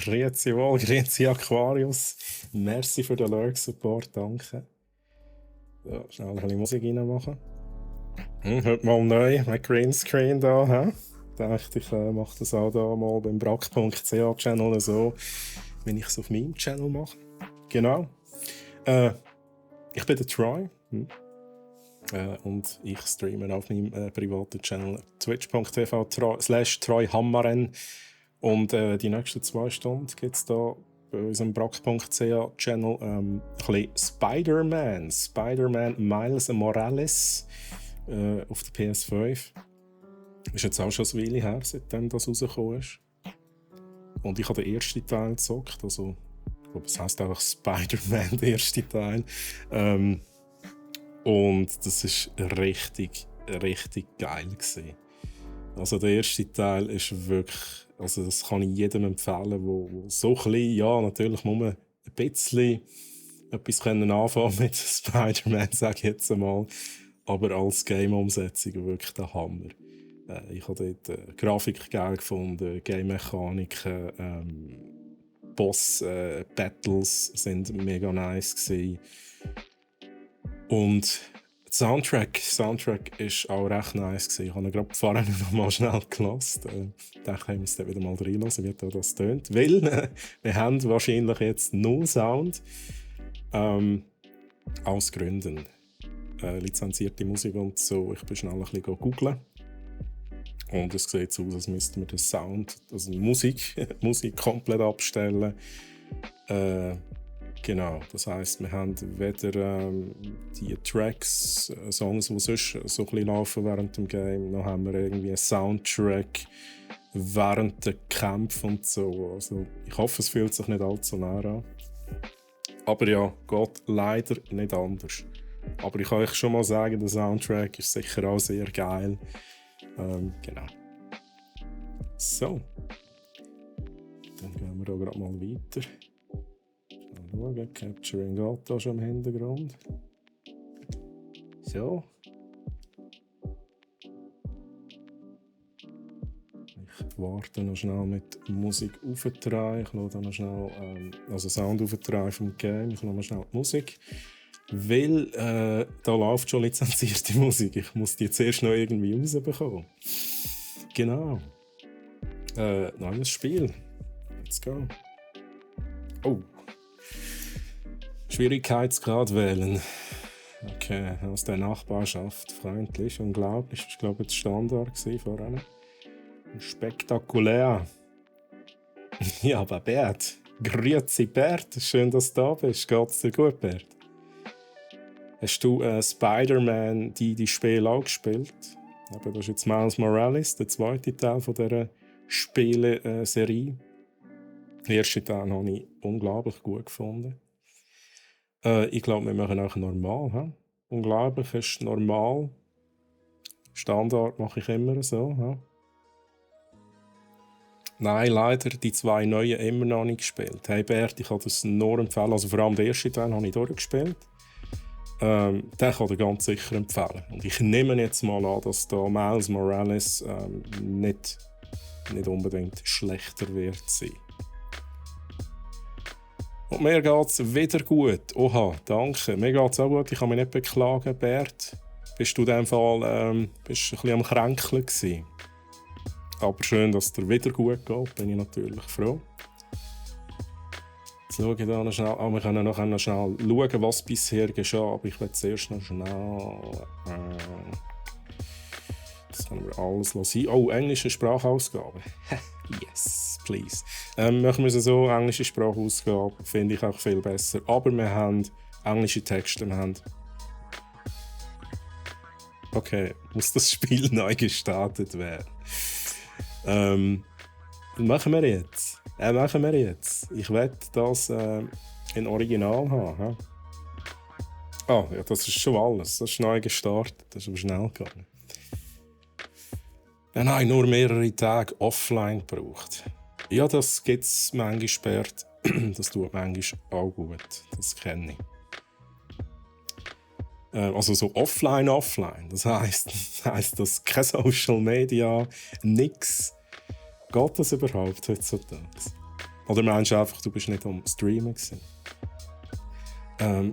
Grüezi wohl, grüezi Aquarius. Merci für den Lurk-Support, danke. So, schnell ein bisschen Musik reinmachen. Heute mal neu mit Greenscreen da. He? Dachte ich, mache das auch da mal beim brack.ch Channel so, wenn ich es auf meinem Channel mache. Genau. Ich bin der Troy. Und ich streame auf meinem privaten Channel twitch.tv/TroyHammaren. Und die nächsten 2 Stunden gibt es da bei unserem brack.ch Channel ein bisschen Spider-Man Miles Morales auf der PS5. Ist jetzt auch schon eine Weile her, seitdem das rausgekommen ist. Und ich habe den ersten Teil gezockt, also ich glaube, es heisst einfach Spider-Man, der erste Teil. Und das war richtig geil gewesen. Also der erste Teil ist wirklich, also das kann ich jedem empfehlen, wo so klein, ja natürlich muss man ein bisschen etwas anfangen mit Spider-Man, sage ich jetzt einmal, aber als Game-Umsetzung wirklich der Hammer. Ich habe dort Grafik geil gefunden, Game-Mechaniken, Boss-Battles sind mega nice gewesen. Und der Soundtrack ist auch recht nice gewesen. Ich habe ihn gerade vorhin noch mal schnell gelassen. Ich dachte, wir müssen wieder mal reinhören, wie das tönt. Weil wir haben wahrscheinlich jetzt null Sound. Aus Gründen. Lizenzierte Musik und so. Ich bin schnell ein bisschen googeln. Und es sieht so aus, als müssten wir den Sound, also Musik komplett abstellen. Genau, das heisst, wir haben weder die Tracks, Songs, die sonst so ein bisschen laufen während dem Game, noch haben wir irgendwie einen Soundtrack während der Kämpfe und so. Also, ich hoffe, es fühlt sich nicht allzu nah an. Aber ja, geht leider nicht anders. Aber ich kann euch schon mal sagen, der Soundtrack ist sicher auch sehr geil. Genau. So. Dann gehen wir da gerade mal weiter. Schauen, Capturing geht da schon im Hintergrund. So. Ich warte noch schnell mit Musik aufdrehen. Ich lasse noch schnell also Sound aufdrehen vom Game. Ich lasse noch schnell die Musik. Weil da läuft schon lizenzierte Musik. Ich muss die zuerst noch irgendwie rausbekommen. Genau. Neues Spiel. Let's go. Oh. Schwierigkeitsgrad wählen. Okay, aus der Nachbarschaft. Freundlich, unglaublich. Ich glaube, das war Standard vorhin. Spektakulär. Ja, aber Bert. Grüezi Bert. Schön, dass du da bist. Geht's dir gut, Bert? Hast du Spider-Man die Spiele auch gespielt? Aber das ist jetzt Miles Morales, der zweite Teil von dieser Spiele-Serie. Den ersten Teil habe ich unglaublich gut gefunden. Ich glaube, wir machen auch normal. He? Unglaublich ist normal. Standard mache ich immer so. He? Nein, leider die 2 neuen immer noch nicht gespielt. Hey Bert, ich kann das nur empfehlen. Also vor allem den ersten Teil habe ich durchgespielt. Den kann ich ganz sicher empfehlen. Und ich nehme jetzt mal an, dass da Miles Morales nicht unbedingt schlechter wird sein. Und mir geht es wieder gut. Oha, danke. Mir geht es auch gut. Ich kann mich nicht beklagen, Bert. Bist du in diesem Fall bist ein bisschen am Kränkeln gewesen. Aber schön, dass es dir wieder gut geht. Bin ich natürlich froh. Jetzt schaue ich da noch schnell. Wir können noch schnell schauen, was bisher geschah. Aber ich will zuerst noch schnell. Das können wir alles lassen. Oh, englische Sprachausgabe. Yes, please. Machen wir es so, englische Sprachausgabe finde ich auch viel besser. Aber wir haben englische Texte. Okay, muss das Spiel neu gestartet werden? Machen wir jetzt. Ich werde das in Original haben. Ah, ja, das ist schon alles. Das ist neu gestartet. Das ist aber schnell gegangen. Dann habe ich nur mehrere Tage offline gebraucht. Ja, das gibt es manchmal gesperrt. Das tut manchmal auch gut. Das kenne ich. Also so offline. Das heisst, dass kein Social Media, nix. Geht das überhaupt heutzutage? Oder meinst du einfach, du bist nicht am Streamen gewesen?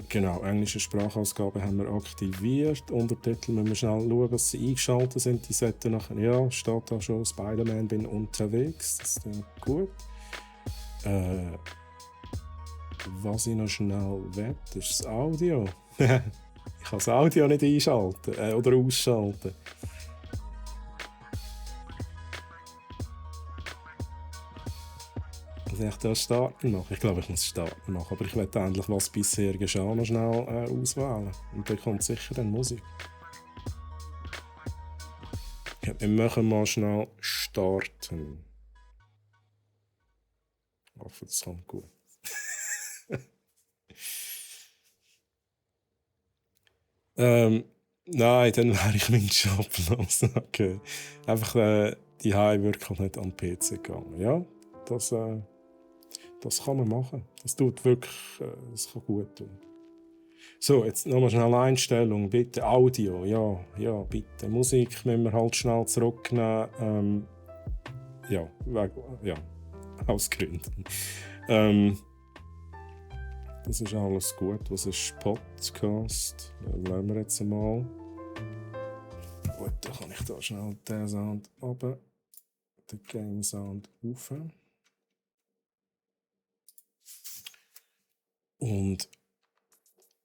Genau, englische Sprachausgabe haben wir aktiviert. Untertitel müssen wir schnell schauen, dass sie eingeschaltet sind. Die sollten nachher, ja, steht da schon, Spider-Man bin unterwegs. Das klingt gut. Was ich noch schnell will, ist das Audio. Ich kann das Audio nicht einschalten oder ausschalten. Muss ich das starten machen? Ich glaube, ich muss starten machen, aber ich werde endlich was bisher geschah noch schnell auswählen. Und dann kommt sicher dann Musik. Ja, wir machen mal schnell starten. Ich hoffe, das kommt gut. Nein, dann wäre ich meinen Job los. Okay. Einfach die wirklich nicht an den PC gegangen. Ja, das kann man machen. Das tut wirklich, das kann gut tun. So, jetzt nochmal schnell Einstellung, bitte. Audio, ja, bitte. Musik müssen wir halt schnell zurücknehmen. Ja, aus Gründen. Das ist alles gut. Was ist Podcast? Lassen wir jetzt mal. Gut, dann kann ich da schnell den Sound runter, den Game Sound rauf. Und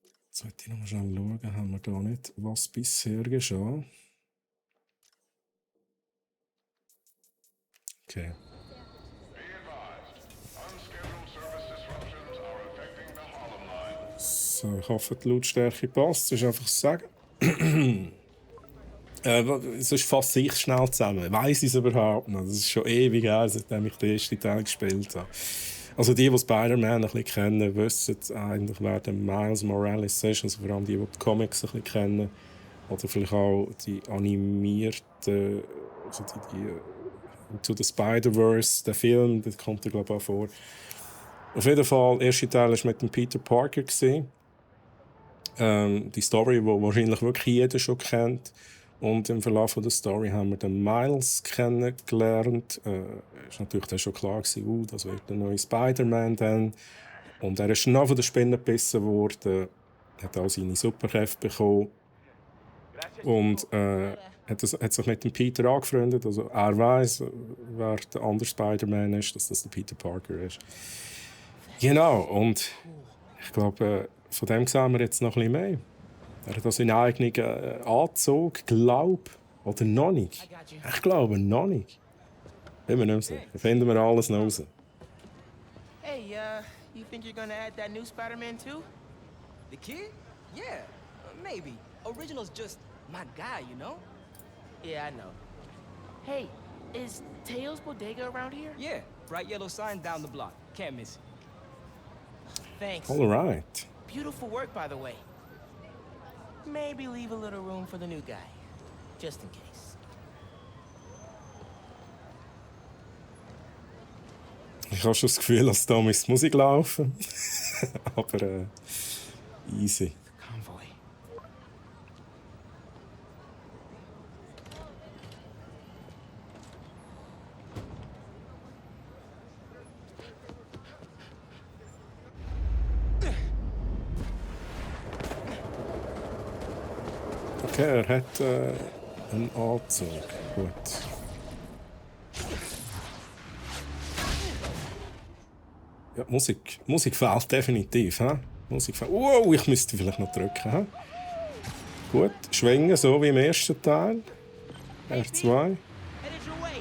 jetzt sollte ich noch mal schnell schauen, haben wir da nicht was bisher geschah. Okay. So, ich hoffe, die Lautstärke passt. Das ist einfach sagen. Sonst fasse ich schnell zusammen. Weiss ich es überhaupt noch? Das ist schon ewig her, seitdem ich den ersten Teil gespielt habe. Also die Spider-Man ein bisschen kennen, wissen eigentlich, wer der Miles Morales ist. Also vor allem die die Comics ein bisschen kennen. Oder vielleicht auch die animierten, also die Into the Spider-Verse, der Film, das kommt da glaube ich auch vor. Auf jeden Fall, der erste Teil war mit dem Peter Parker. Die Story, die wahrscheinlich wirklich jeder schon kennt. Und im Verlauf der Story haben wir den Miles kennengelernt. Ist natürlich dann schon klar gewesen, das wird der neue Spider-Man dann. Und er ist dann von der Spinne gebissen worden, hat auch seine Superkräfte bekommen. Und hat sich mit dem Peter angefreundet. Also er weiss, wer der andere Spider-Man ist, dass das der Peter Parker ist. Genau, und ich glaube, von dem sehen wir jetzt noch ein bisschen mehr. Er hat seinen eigenen Anzug, glaube oder noch nicht. Ich glaube, noch nicht. Bin mir nicht mehr sicher. Finden wir alles noch raus. Hey, you think you're gonna add that new Spider-Man too? The kid? Yeah, maybe. Original's just my guy, you know? Yeah, I know. Hey, is Teo's Bodega around here? Yeah, bright yellow sign down the block. Can't miss it. Thanks. All right. Beautiful work, by the way. Maybe leave a little room for the new guy, just in case. Ich habe schon das Gefühl, dass da die Musik laufen. Aber easy. Convoy. Okay, er hat einen Anzug. Gut. Ja, Musik fehlt definitiv. He? Musik fehlt. Wow, ich müsste vielleicht noch drücken. He? Gut, schwingen, so wie im ersten Teil. R2. Headed your way.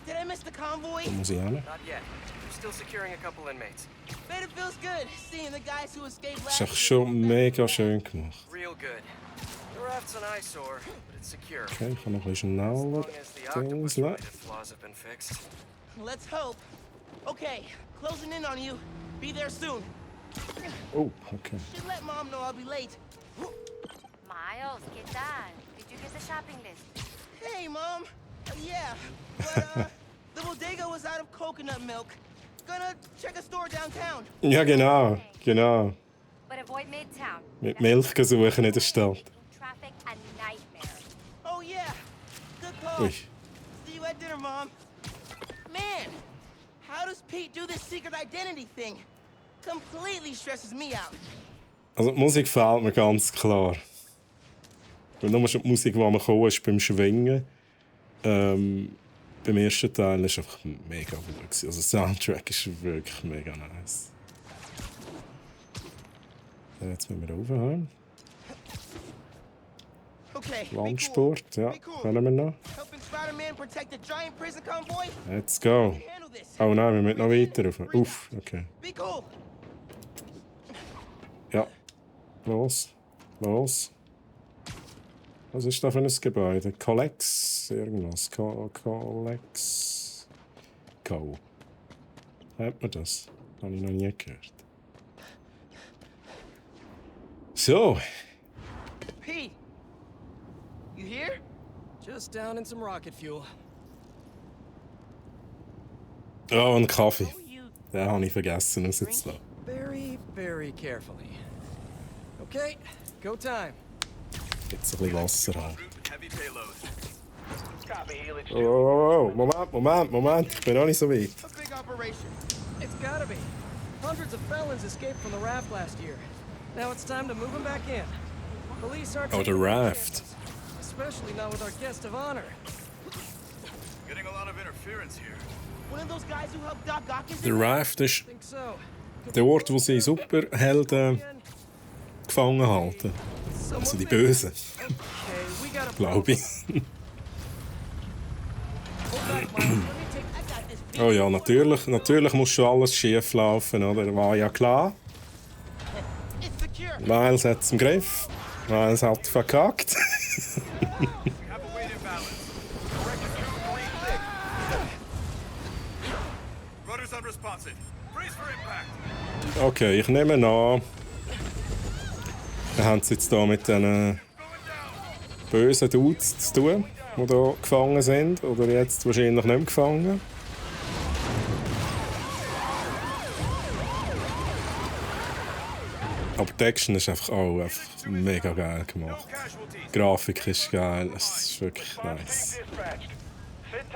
Did I miss the convoy? Da muss ich hin. Not yet. We're still securing a couple inmates. Bet it feels good seeing the guys who escaped Das last ist echt schon mega schön gemacht. Real good. The raft's an eyesore, but it's secure. Okay, ich kann noch ein bisschen As schneller long as the octopus Dings. related flaws have been fixed. Let's hope. Okay, closing in on you. Be there soon. Oh, okay. Should let Mom know I'll be late. Miles, ¿qué tal? Did you get the shopping list? Hey, Mom. Yeah, but the bodega was out of coconut milk. Gonna check a store downtown. Ja, genau. But avoid Midtown. Mit Milch suchen in der Stadt. Traffic a nightmare. Oh yeah, good call. Ui. See you at dinner, Mom. Man, How does Pete do this secret identity thing? Completely stresses me out. Also die Musik fehlt mir ganz klar. Weil nur schon die Musik, die man kommen ist beim Schwingen. Beim ersten Teil ist einfach mega gut. Also der Soundtrack ist wirklich mega nice. Jetzt müssen wir raufhauen. Okay, Landsport, ja. Können wir noch? Helping Spider-Man protect the giant prison convoy? Let's go. Handle this. Oh nein, wir müssen noch weiter rauf. Uff, okay. Be cool. Ja. Los. Los. Was ist da für ein Gebäude? Collex? Irgendwas. Collex. Co. Hat man das? Habe ich noch nie gehört. So. Pete, you here? Just down in some rocket fuel. Oh, ein Kaffee. Oh, you Den habe ich vergessen rauszulassen. Very, very carefully. Okay, go time. Jetzt ein bisschen Wasser haben. Heavy payload. Oh, Moment. Ich bin noch nicht so weit. a big operation. It's gotta be. Hundreds of felons escaped from the raft last year. Now it's time to move them back in. Police aren't Oh, the taking any raft. chances, especially not with our guest of honor. Getting a lot of interference here. One of those guys who helped Doc Ock is Der Raft ist Think so. der Ort, wo sie Superhelden gefangen halten. Also die Bösen, Okay, we got a glaube ich. Hold back, Miles. Let me take. I got this beat. Oh ja, natürlich muss schon alles schief laufen, oder? War ja klar. It's secure. Miles hat es im Griff. Miles hat verkackt. We have a weight imbalance. Correction 236. Rudder's unresponsive. Brace for impact. Okay, ich nehme an, wir haben es jetzt hier mit diesen bösen Dudes zu tun, die hier gefangen sind. Oder jetzt wahrscheinlich nicht mehr gefangen. Aber die Action ist einfach mega geil gemacht. Casualties. Die Grafik ist geil, es ist wirklich nice. Pete,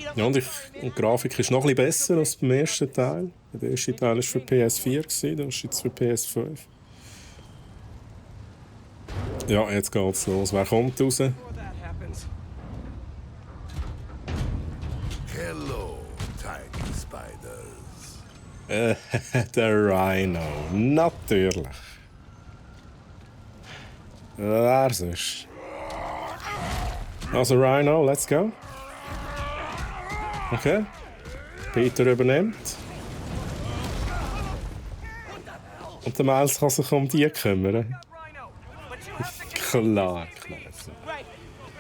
I'm Ja, und die Grafik ist noch ein bisschen besser als beim ersten Teil. Der erste Teil war für PS4, das ist jetzt für PS5. Ja, jetzt geht's los. Wer kommt raus? Before that happens. Hello, tiny spiders. Der Rhino. Natürlich. Wer sonst? Also Rhino, let's go. Okay. Peter übernimmt. Und der Miles kann sich um die kümmern. Rhino, but you have to get Klar. right.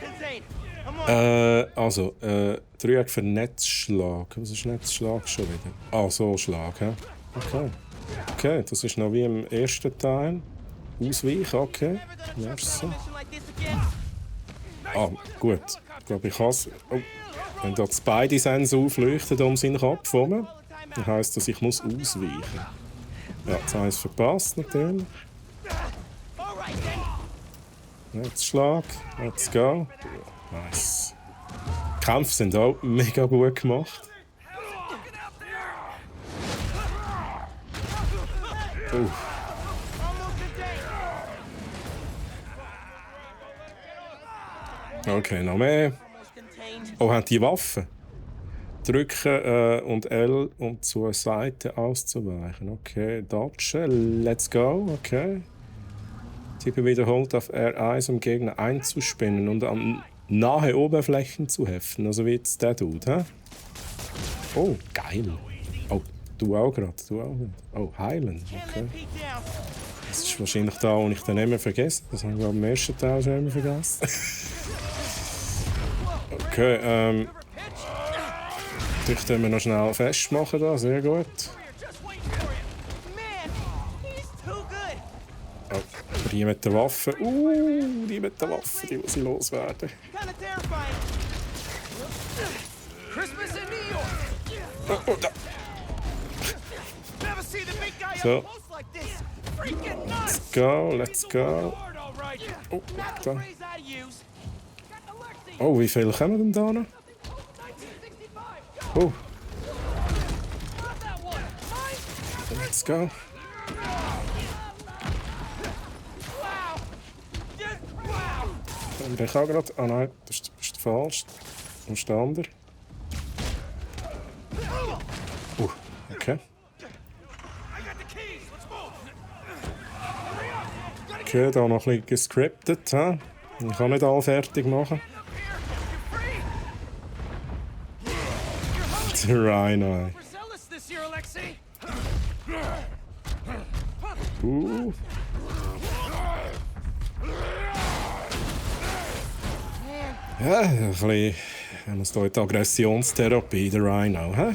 Contain. I'm on. Dreieck für Netzschlag. Was ist Netzschlag schon wieder? Ah, so Schlag, hä? Okay. Okay, das ist noch wie im ersten Teil. Ausweichen, okay. Never gonna trust Merci. a mission like this again. Ah, gut. Ich glaube, ich has. Oh. Wenn da die Spidey-Sense aufleuchtet um seinen Kopf herum, dann heisst das, ich muss ausweichen. Ja, jetzt habe ich es verpasst, natürlich. All right then. Netzschlag. Let's go. Nice. Die Kämpfe sind auch mega gut gemacht. Oh. Almost a day. Okay, noch mehr. Almost contained. Oh, haben die Waffen? Drücken und L, um zur Seite auszuweichen. Okay, dodgen. Let's go. Okay. Tippe wiederholt auf R1, um Gegner einzuspinnen und an nahe Oberflächen zu heften. Also wie jetzt der Dude, hä? Oh, geil. Oh, du auch gerade. Oh, heilen. Can't Okay. let Pete down. Das ist wahrscheinlich da, wo ich dann immer vergessen. Das habe ich am ersten Teil schon immer vergessen. Okay, ich tue mir noch schnell festmachen da, sehr gut. Man, he's too good. Oh, die mit der Waffe. Die mit der Waffe, die muss ich loswerden. Kinda terrifying. Christmas in New York. Oh, da. Never see the big guy So. up close like this. Freaking nuts. Let's go. Oh, Not da. a phrase I'd use. Oh, wie viele kommen denn da noch? Oh, Let's go. Und ich auch gerade. Ah nein, das ist falsch. Wo ist der andere? Okay. Okay, da noch ein bisschen gescriptet. He? Ich kann nicht alle fertig machen. Der Rhino. Ja, ein bisschen. Wir haben uns hier in die Aggressionstherapie, der Rhino. He?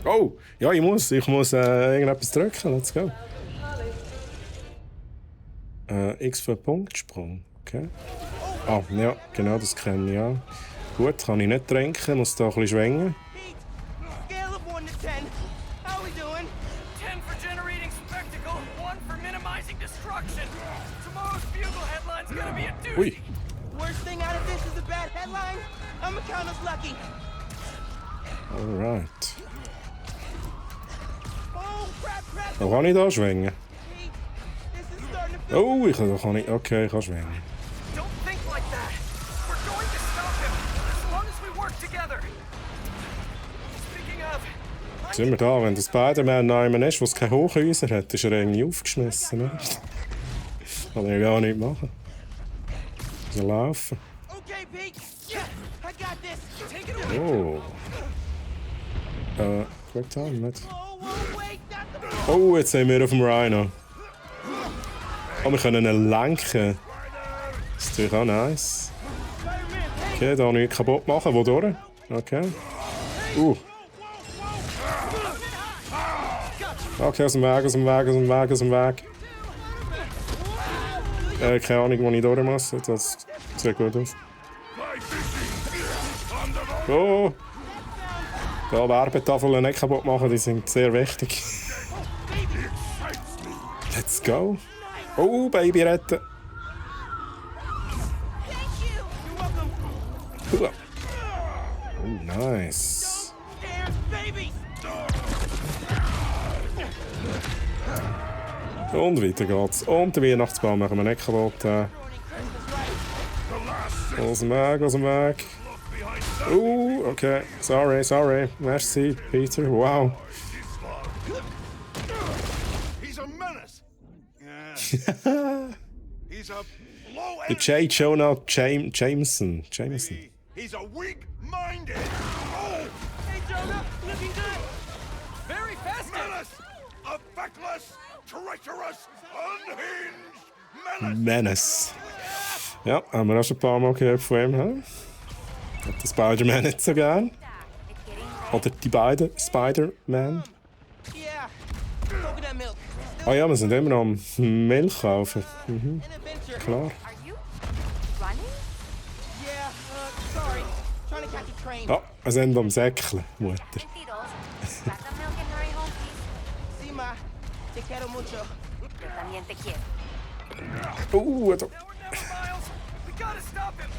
Oh, ja, ich muss irgendetwas drücken. Let's go. X für Punktsprung. Okay. Ah, ja, genau, das kenne ich ja. Gut, kann ich nicht trinken, muss da ein bisschen schwingen. Scale of 1 to 10. How we doing? 10 for generating spectacle, 1 for minimizing destruction. Tomorrow's bugle headline's gonna be a doozy. Ui. Worst thing out of this is a bad headline. I'ma count us lucky. Alright. Oh, crap, crap. Wo kann ich da schwingen? Pete, this is starting to feel... Oh, ich kann nicht. Okay, ich kann schwingen. Don't think like that. We're going to stop him as long as we work together. Speaking of, Sind wir da? Wenn der Spider-Man noch jemand ist, der keine Hochhäuser hat, ist er irgendwie aufgeschmissen. Ne? Kann er gar nicht machen. So laufen. Okay, Pete. Yeah, I got this. Take it away. Oh. Quick time, nicht? Whoa, whoa, wait, not the... Oh, jetzt sind wir auf dem Rhino. Oh, wir können ihn lenken. Das ist natürlich auch nice. Okay, da nichts kaputt machen. Wo durch? Okay. Okay, aus dem Weg, aus dem Weg, aus dem Weg, aus dem Weg. Keine Ahnung, wo ich durch muss. Das sieht gut aus. Oh! Ja, Werbetafeln nicht kaputt machen, die sind sehr wichtig. Let's go. Oh, Baby retten. Oh, nice. Und weiter geht's. Und den Weihnachtsbaum machen wir nicht kaputt. Aus dem Weg, aus dem Weg. Okay. Sorry. Merci, Peter. Wow. He's a menace. He's a low The J. Jonah Jameson. He's a weak-minded. Oh, Hey, Jonah, looking good. very festive. menace! A feckless, treacherous, unhinged menace! Menace. Ja, haben wir auch schon ein paar Mal gehört von ihm. Hm? Hat der Spider-Man nicht so gern? Oder die beiden Spider-Man? Yeah, coconut milk. Ah ja, wir sind immer noch am Milch kaufen. An adventure. Klar. Are you running? Yeah, sorry. Trying to catch a train. Ah, wir sind am Säckeln, Mutter. Sentidos. Grab the milk and hurry home, please. Sí, ma. Te quiero mucho. Yo también te quiero. Da. Now we're down, Miles. We gotta stop him.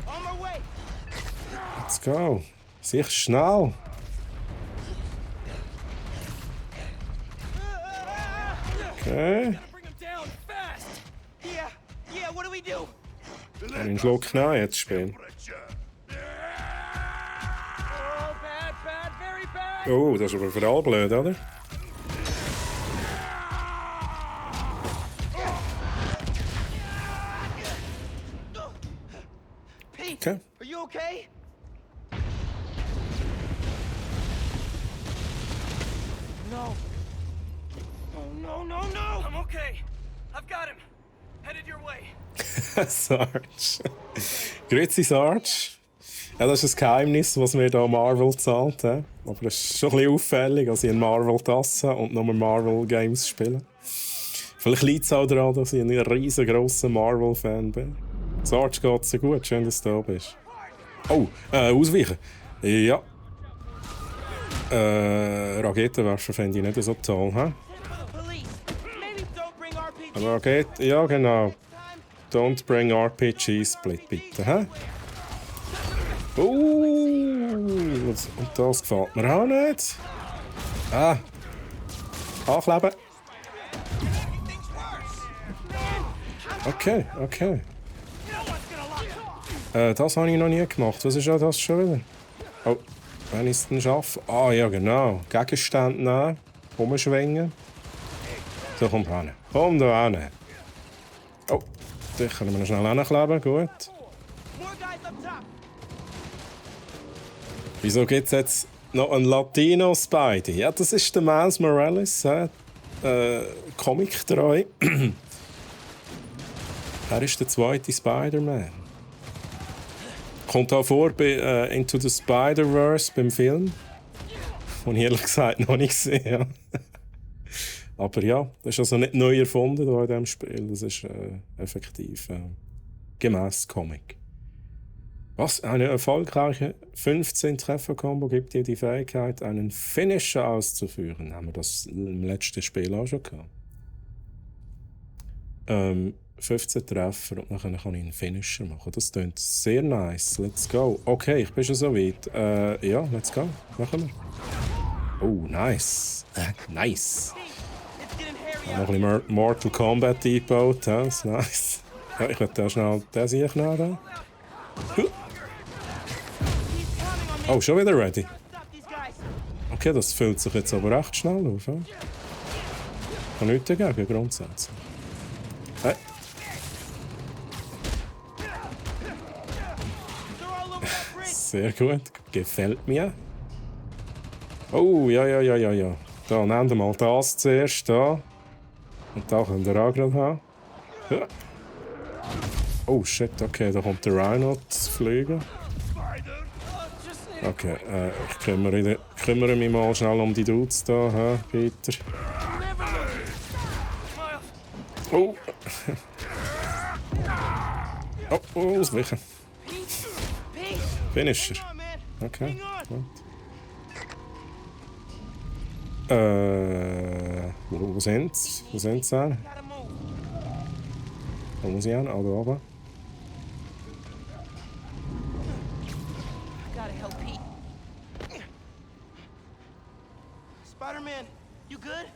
On my way. Let's go. Sicher schnell. Okay. Gotta bring him down fast. Yeah, what do we do? Einen Schluck nehmen, jetzt spielen. Oh, bad, very bad. Oh, das ist aber für alle blöd, oder? Pete, Okay. are you okay? No. Oh, no. I'm okay. I've got him. Headed your way. Sarge. Grüezi, Sarge. Ja, das ist ein Geheimnis, was mir hier Marvel zahlt. He? Aber es ist schon ein bisschen auffällig, dass ich eine Marvel-Tasse und nur Marvel-Games spiele. Vielleicht liegt es auch daran, dass ich ein riesengroßer Marvel-Fan bin. Sarge, geht's dir gut? Schön, dass du da bist. Oh, ausweichen. Ja. Raketenwerfer fände ich nicht so toll. He? Police. Maybe don't bring our people. Aber geht. Ja, genau. Don't bring RPG Split, bitte, hä? Und das gefällt mir auch nicht. Ah. Ankleben. Okay, okay. Das habe ich noch nie gemacht. Was ist das schon wieder? Oh, wenn ich es dann schaffe. Ah, ja, genau. Gegenstände nehmen. Omeschwinge. So, komm hin. Komm da hin. Oh, dich können wir noch schnell hinkleben. Gut. Wieso gibt es jetzt noch einen Latino-Spidey? Ja, das ist der Miles Morales. Comic-treu. Er ist der zweite Spider-Man. Kommt auch vor bei Into the Spider-Verse beim Film. Den ich ehrlich gesagt noch nicht gesehen habe. Aber ja, das ist also nicht neu erfunden hier in diesem Spiel. Das ist effektiv gemäss Comic. Was? Eine erfolgreiche 15-Treffer-Kombo gibt dir die Fähigkeit, einen Finisher auszuführen. Haben wir das im letzten Spiel auch schon gehabt. 15 Treffer und dann kann ich einen Finisher machen. Das klingt sehr nice. Let's go. Okay, ich bin schon so weit. Ja, let's go. Machen wir. Oh, nice. Nice. Noch ein bisschen Mortal Kombat eingebaut. Das ist nice. Ja, ich werde da schnell den Sieg nehmen. Oh, schon wieder ready. Okay, das füllt sich jetzt aber recht schnell auf. Ja? Ich habe nichts dagegen, grundsätzlich. Hey. Sehr gut, gefällt mir. Oh, ja. Da, nehmt mal das zuerst. Da. Und da könnt ihr auch gerade haben. Ja. Oh shit, okay, da kommt der Rhino zu fliegen. Okay, ich kümmere mich mal schnell um die Dudes da, hä, Peter. Oh! Oh, ausweichen. Finisher. Okay, gut. Wo sind's? Wo sind's denn? Wo muss ich hin? Da oben. Spider-Man, you good?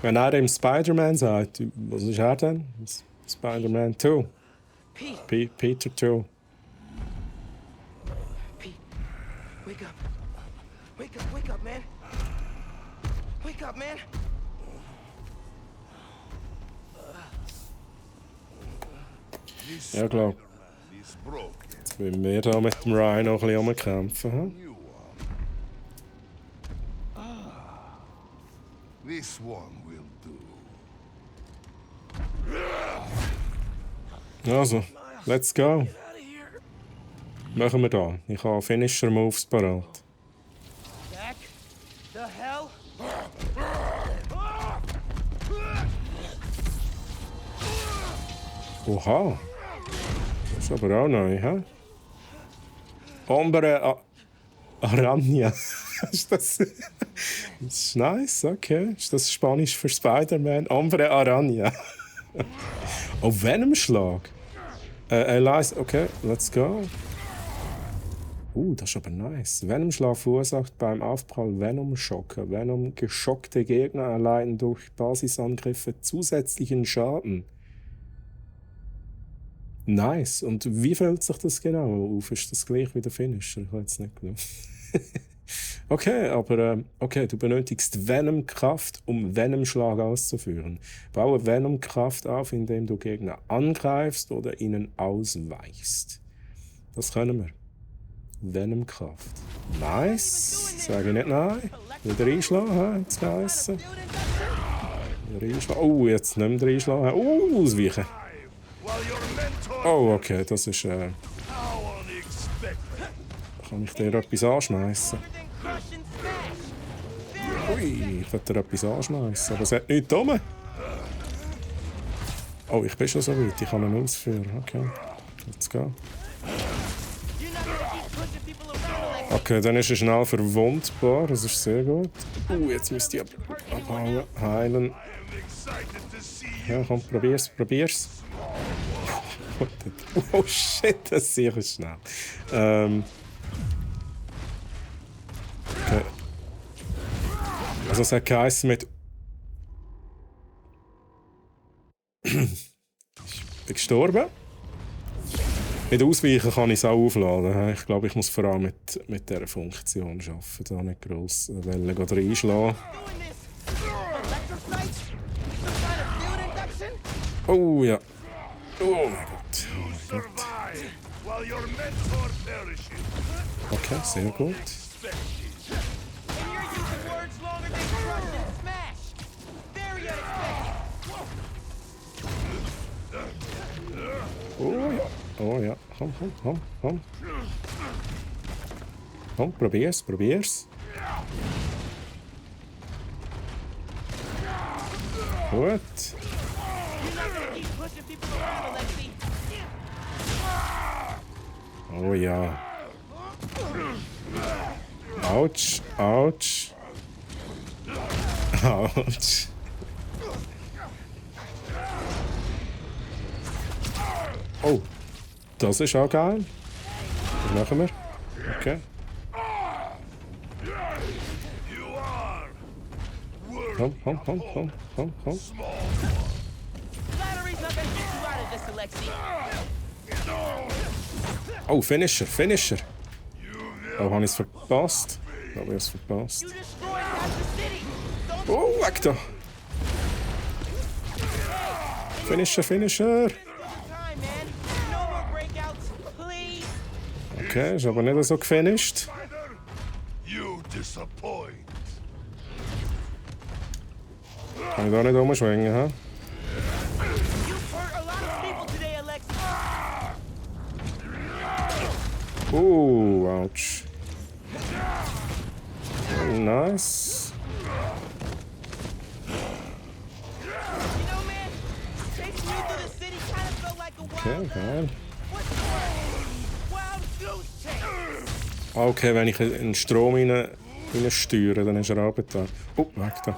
Wenn er dem Spider-Man sagt, was ist er denn? Spider-Man 2. Peter 2. Pete, wake up. Wake up, man. Wake up, man. Ja, klar. Jetzt wollen wir da mit dem Ryan noch ein bisschen kämpfen. Hm? This one will do. Also, let's go. Machen wir da. Ich habe Finisher-Moves parat. Back the hell? Oha. Das ist aber auch neu, hä? Hombre Araña. Ist das? Das ist nice, okay. Ist das Spanisch für Spider-Man? Hombre Araña. Oh, Venom-Schlag. Elias, okay, let's go. Das ist aber nice. Venom-Schlag verursacht beim Aufprall Venom-Schocker. Venom-geschockte Gegner erleiden durch Basisangriffe zusätzlichen Schaden. Nice. Und wie fällt sich das genau auf? Ist das gleich wie der Finisher? Ich weiß nicht genau. Okay, aber okay, du benötigst Venom-Kraft, um Venom-Schlag auszuführen. Baue Venom-Kraft auf, indem du Gegner angreifst oder ihnen ausweichst. Das können wir. Venom-Kraft. Nice. Sage ich nicht nein. Wieder einschlagen, jetzt geheissen. Wieder einschlagen. Oh, jetzt nicht mehr einschlagen. Ausweichen. Oh, okay, das ist... Kann ich dir etwas anschmeißen? Ui, ich will dir etwas anschmeißen, aber es hat nichts rum. Oh, ich bin schon so weit, ich kann ihn ausführen. Okay, let's go. Okay, dann ist er schnell verwundbar, das ist sehr gut. Jetzt müsst ihr abhauen, heilen. Ja, komm, probier's. Oh shit, das ist sicher schnell. Okay. Also es hat geheißen mit... Ich bin gestorben. Mit Ausweichen kann ich es auch aufladen. Ich glaube, ich muss vor allem mit dieser Funktion arbeiten. Da nicht gross Wellen reinschlagen. Oh ja. Oh mein Gott. Oh mein Gott. Okay, sehr gut. Oh ja. Oh ja. Komm. Komm, probier's. Gut. Oh ja. Autsch. Oh, das ist auch geil. Was machen wir? Okay. Komm. Oh, Finisher. Oh, habe ich es verpasst? Ich glaube, ich habe es verpasst. Oh, weg da! Finisher! Okay, ist aber nicht so gefinisht. Kann ich da nicht umschwingen, hä? Ouch. Oh, nice. Okay, geil. Okay, wenn ich in den Strom steuere, dann ist er runter da. Oh, weg da.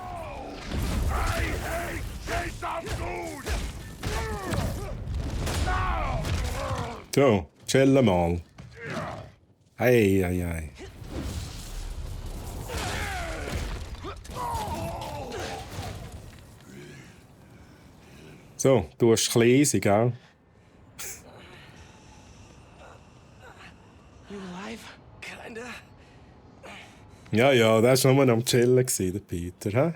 So, chillen mal. Hey. So, du hast Chli, gell? You alive? Kinda. Ja, der war nur am Chillen, der Peter, hä?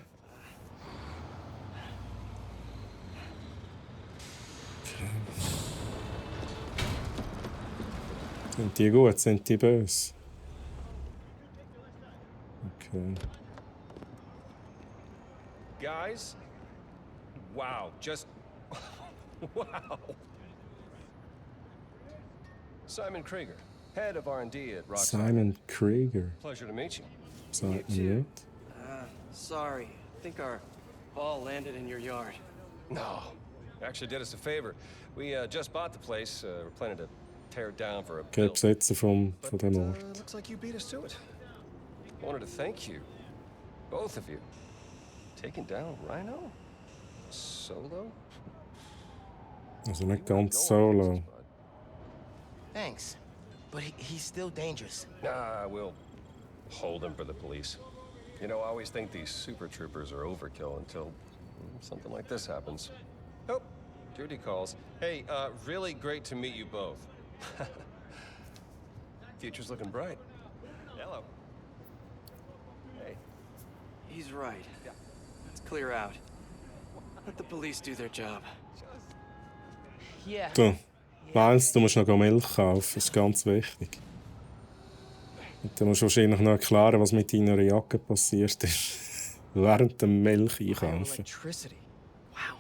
Sind die gut, sind die böse? Okay. Guys? Wow, just... wow. Simon Krieger, head of R&D at BRACKCH. Simon Krieger. Pleasure to meet you. Simon. Sorry. I think our ball landed in your yard. No, actually did us a favor. We just bought the place. We're planning to tear it down for a Okay, build. Besitzer von dem Ort. Looks like you beat us to it. Wanted to thank you, both of you. Taking down Rhino? Solo? Also nicht ganz solo. Thanks. But he's still dangerous. Nah, we'll hold him for the police. You know, I always think these super troopers are overkill until something like this happens. Oh, Judy calls. Hey, really great to meet you both. Future's looking bright. Hello. Hey. He's right. Let's clear out. Let the police do their job. Yeah. So, Miles, du musst noch Milch kaufen, das ist ganz wichtig. Und du musst wahrscheinlich noch erklären, was mit deiner Jacke passiert ist. Während dem Milch einkaufen. Electricity. Wow.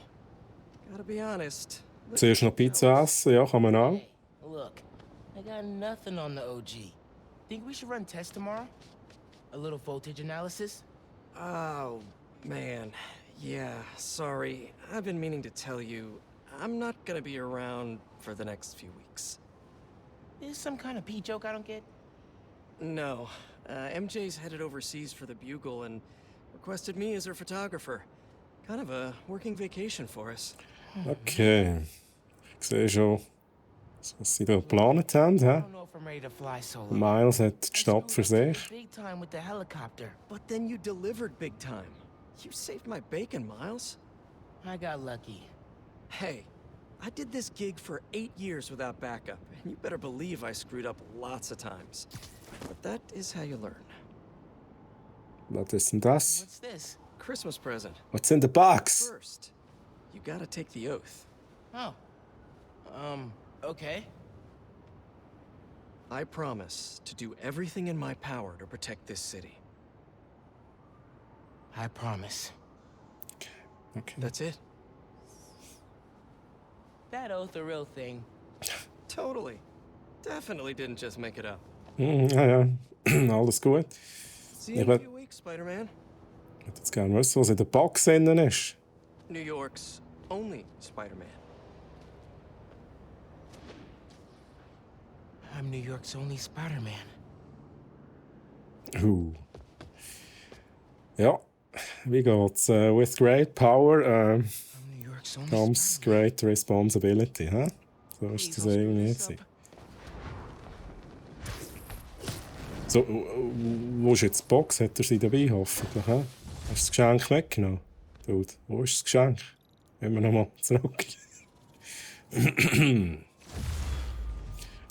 Gotta be honest. Zuerst noch Pizza essen, ja, kann man auch. Hey, look, I got nothing on the OG. Think we should run tests tomorrow? A little voltage analysis? Oh, man. Yeah, sorry. I've been meaning to tell you, I'm not gonna be around for the next few weeks. Is this some kind of pee joke I don't get? No. MJ's headed overseas for the Bugle and requested me as her photographer. Kind of a working vacation for us. Okay. Ich sehe schon, was sie da geplant haben. I Hä? don't know if I'm ready to fly solo. Miles hat die Stadt für sich. Big time with the helicopter. But then you delivered big time. You saved my bacon, Miles. I got lucky. Hey, I did this gig for 8 years without backup, and you better believe I screwed up lots of times. But that is how you learn. Was ist denn das? What's this? Christmas present. What's in the box? First, you gotta take the oath. Oh. Okay. I promise to do everything in my power to protect this city. I promise. Okay. That's it. That oath a real thing. Totally. Definitely didn't just make it up. Ja. Alles gut. See you in Ja, a few weeks, Spider-Man. Ich würde jetzt gerne wissen, was in der Box innen ist. New York's only Spider-Man. I'm New York's only Spider-Man. Ja, wie geht's? With great power I'm New York's only comes Spider-Man. great responsibility. Hä? So ist das irgendwie jetzt. So, wo ist jetzt die Box? Hat er sie dabei, hoffentlich? Hä? Hast du das Geschenk weggenommen? Dude, wo ist das Geschenk? Gehen wir nochmal zurück.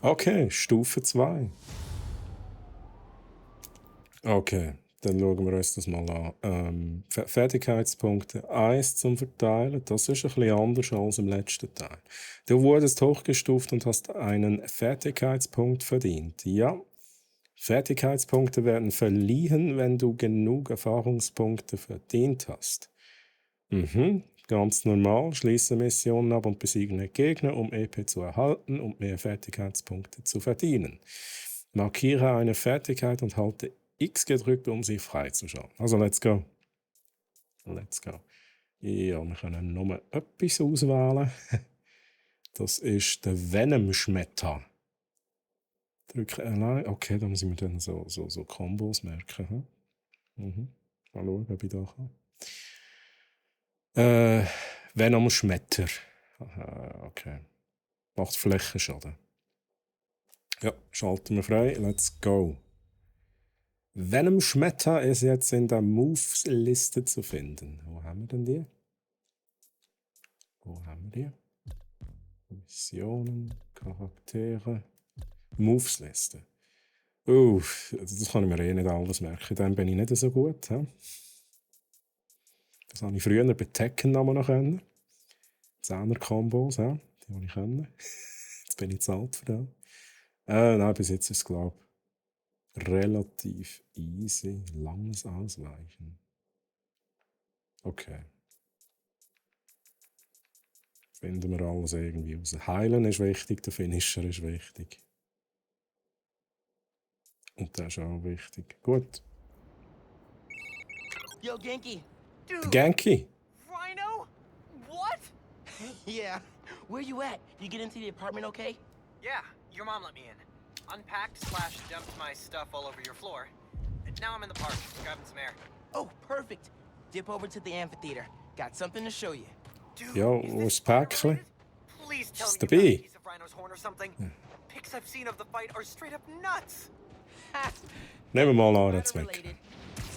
Okay, Stufe 2. Okay, dann schauen wir uns das mal an. Fertigkeitspunkte 1 zum Verteilen. Das ist ein bisschen anders als im letzten Teil. Du wurdest hochgestuft und hast einen Fertigkeitspunkt verdient. Ja, Fertigkeitspunkte werden verliehen, wenn du genug Erfahrungspunkte verdient hast. Ganz normal. Schließe Missionen ab und besiege Gegner, um EP zu erhalten und mehr Fertigkeitspunkte zu verdienen. Markiere eine Fertigkeit und halte X gedrückt, um sie freizuschalten. Also, let's go. Let's go. Ja, wir können nur etwas auswählen. Das ist der Venom-Schmetter. Drücke allein. Okay, da muss ich mir dann so Kombos merken. Mal schauen, ob ich da kann. Venom-Schmetter. Okay. Macht Flächenschaden. Ja, schalten wir frei. Let's go. Venom-Schmetter ist jetzt in der Moves-Liste zu finden. Wo haben wir denn die? Missionen, Charaktere, Moves-Liste. Das kann ich mir nicht alles merken. Dann bin ich nicht so gut. He? Das habe ich früher bei Tekken noch können. 10er-Kombos, die habe ich können. Jetzt bin ich zu alt für das. Nein, bis jetzt ist es, glaube ich, relativ easy. Langes Ausweichen. Okay. Finden wir alles irgendwie raus. Heilen ist wichtig, der Finisher ist wichtig. Und der ist auch wichtig. Gut. Yo, Genki. Der Genki. Rhino? What? Yeah. Where you at? You get into the apartment okay? Yeah, your mom let me in. Unpacked / dumped my stuff all over your floor. And now I'm in the park, grabbing some air. Oh, perfect. Dip over to the amphitheater. Got something to show you. Dude, Ja, is wo this ist das Päckchen? related? Please tell Ist me you found dabei? a piece of Rhino's horn or something. Pics I've seen of the fight are straight up nuts. Nehmen wir mal an, jetzt weg. Related.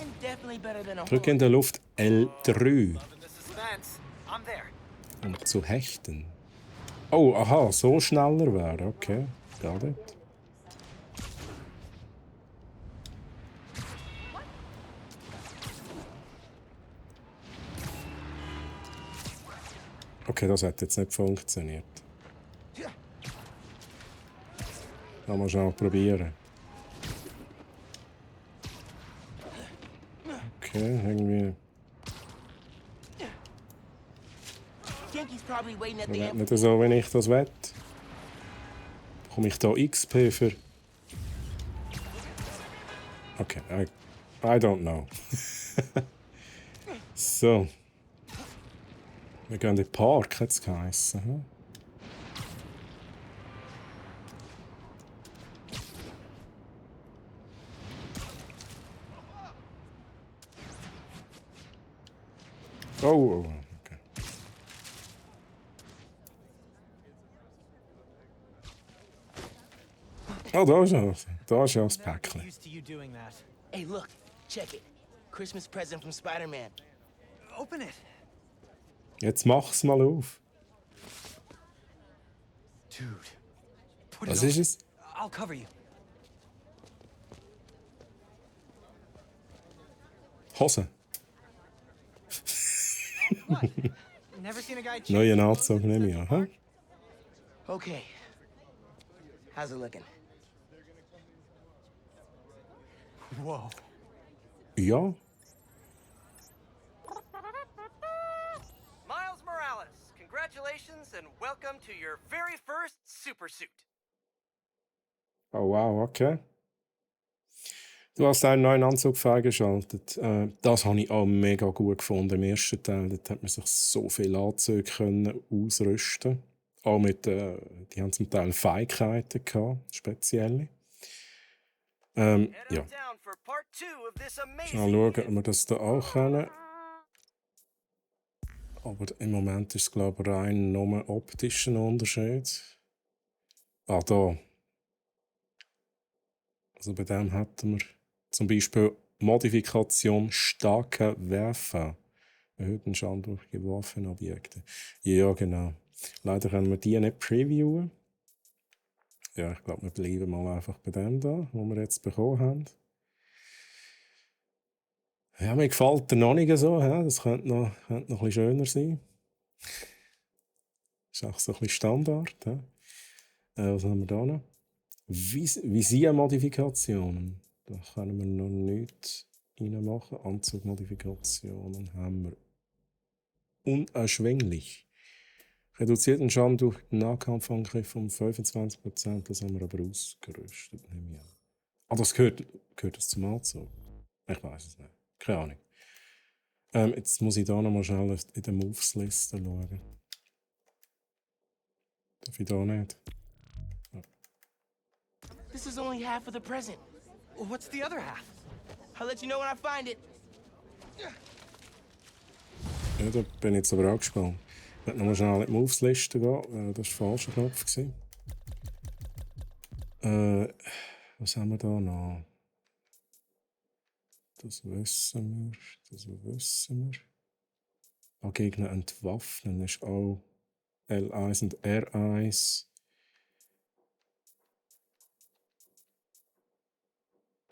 And definitely better than a Drücke in der Luft L3, Loving the suspense. I'm there. um zu hechten. Oh, aha, so schneller wäre. Okay, got it. Okay, das hat jetzt nicht funktioniert. Kann man schon mal probieren. Okay, irgendwie. Genki's probably waiting at the Nicht amphitheater. so, wenn ich das will. Bekomme ich da XP für. Okay, I don't know. So. Wir gehen in den Park, hat es geheissen. Hm? Oh, okay. Oh, da ist er. Da ist ja das Päckchen. Used to you doing that. Hey, look, check it. Christmas present from Spider-Man. Open it. Jetzt mach's mal auf. Dude. Put Was it ist on. es? I'll cover you. Hose. What? Never seen a guy change Neuen clothes Anzug in nehme ich Central an. Hä? Park? Okay. How's it looking? Whoa. Ja. Miles Morales, congratulations and welcome to your very first super suit. Oh wow, okay. Du hast einen neuen Anzug freigeschaltet. Das habe ich auch mega gut gefunden im ersten Teil. Dort hat man sich so viele Anzüge können ausrüsten. Auch mit, die haben zum Teil Fähigkeiten gehabt, spezielle. Head Ja. on down for part 2 of this Mal amazing schauen, ob wir das da auch können. Aber im Moment ist es, glaube ich, rein nur ein optischer Unterschied. Ah, da. Also bei dem hätten wir zum Beispiel Modifikation starker Werfer. Erhöht den Schaden durch geworfene Objekte. Ja, genau. Leider können wir die nicht previewen. Ja, ich glaube, wir bleiben mal einfach bei dem da, wo wir jetzt bekommen haben. Ja, mir gefällt der noch nicht so. Ja? Das könnte noch ein bisschen schöner sein. Das ist auch so ein bisschen Standard. Ja? Was haben wir da noch? Visiermodifikationen. Da können wir noch nichts reinmachen. Anzugmodifikationen haben wir. Unerschwinglich. Reduziert den Schaden durch Nahkampfangriff um 25%. Das haben wir aber ausgerüstet. Nehme ich an. Ah, das gehört das zum Anzug? Ich weiß es nicht. Keine Ahnung. Jetzt muss ich da noch mal schnell in der Moves-Liste schauen. Darf ich da nicht? This is only half of the present. What's the other half? I'll let you know when I find it. Ja, da bin ich jetzt aber auch gespannt. Ich werde noch mal schnell in die Moves-Liste gehen. Das war der falsche Knopf. Was haben wir da noch? Das wissen wir. Das wissen wir. Gegner entwaffnen ist auch L1 und R1.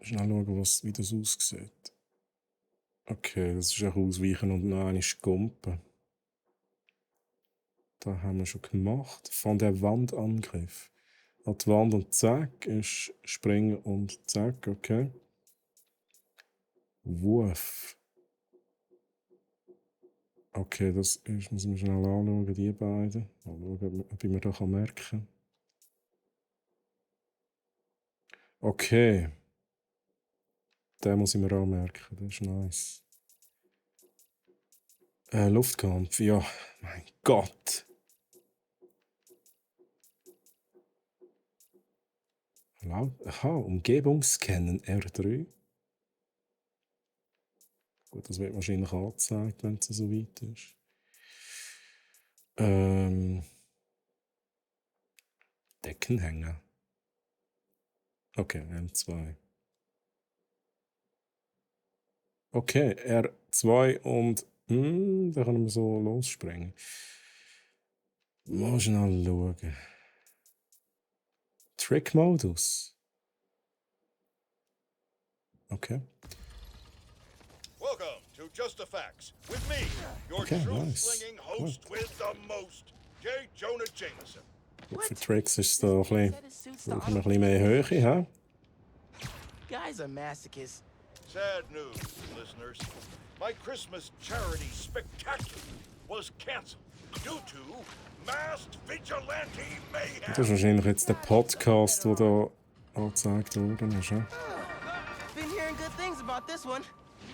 Schnell schauen, wie das aussieht. Okay, das ist auch Ausweichen und noch eine Gumpe. Da haben wir schon gemacht. Von der Wandangriff. An die Wand und zack ist Springen und zack, okay. Wurf. Okay, das ist, muss man schnell anschauen, die beiden. Mal schauen, ob ich mir da merken kann. Okay. Den muss ich mir auch merken, das ist nice. Luftkampf, ja, mein Gott. Aha, Umgebungsscannen R3. Gut, das wird wahrscheinlich angezeigt, wenn es so weit ist. Deckenhänger. Okay, M2. Okay, R2 und da können wir so losspringen. Mal schnell schauen. Trick-Modus. Okay. Welcome to Just the Facts with me, your Okay, truth-slinging nice. host with the most, J. Jonah Jameson. Gut, für Tricks ist es da ein bisschen, Said his suit's the brauchen wir ein bisschen mehr Höhe. He? Guys are masochists. Sad news, listeners. My Christmas charity spectacular was canceled due to masked vigilante mayhem. Das ist wahrscheinlich jetzt der Podcast, der da angezeigt worden ist. Ja? Been hearing good things about this one.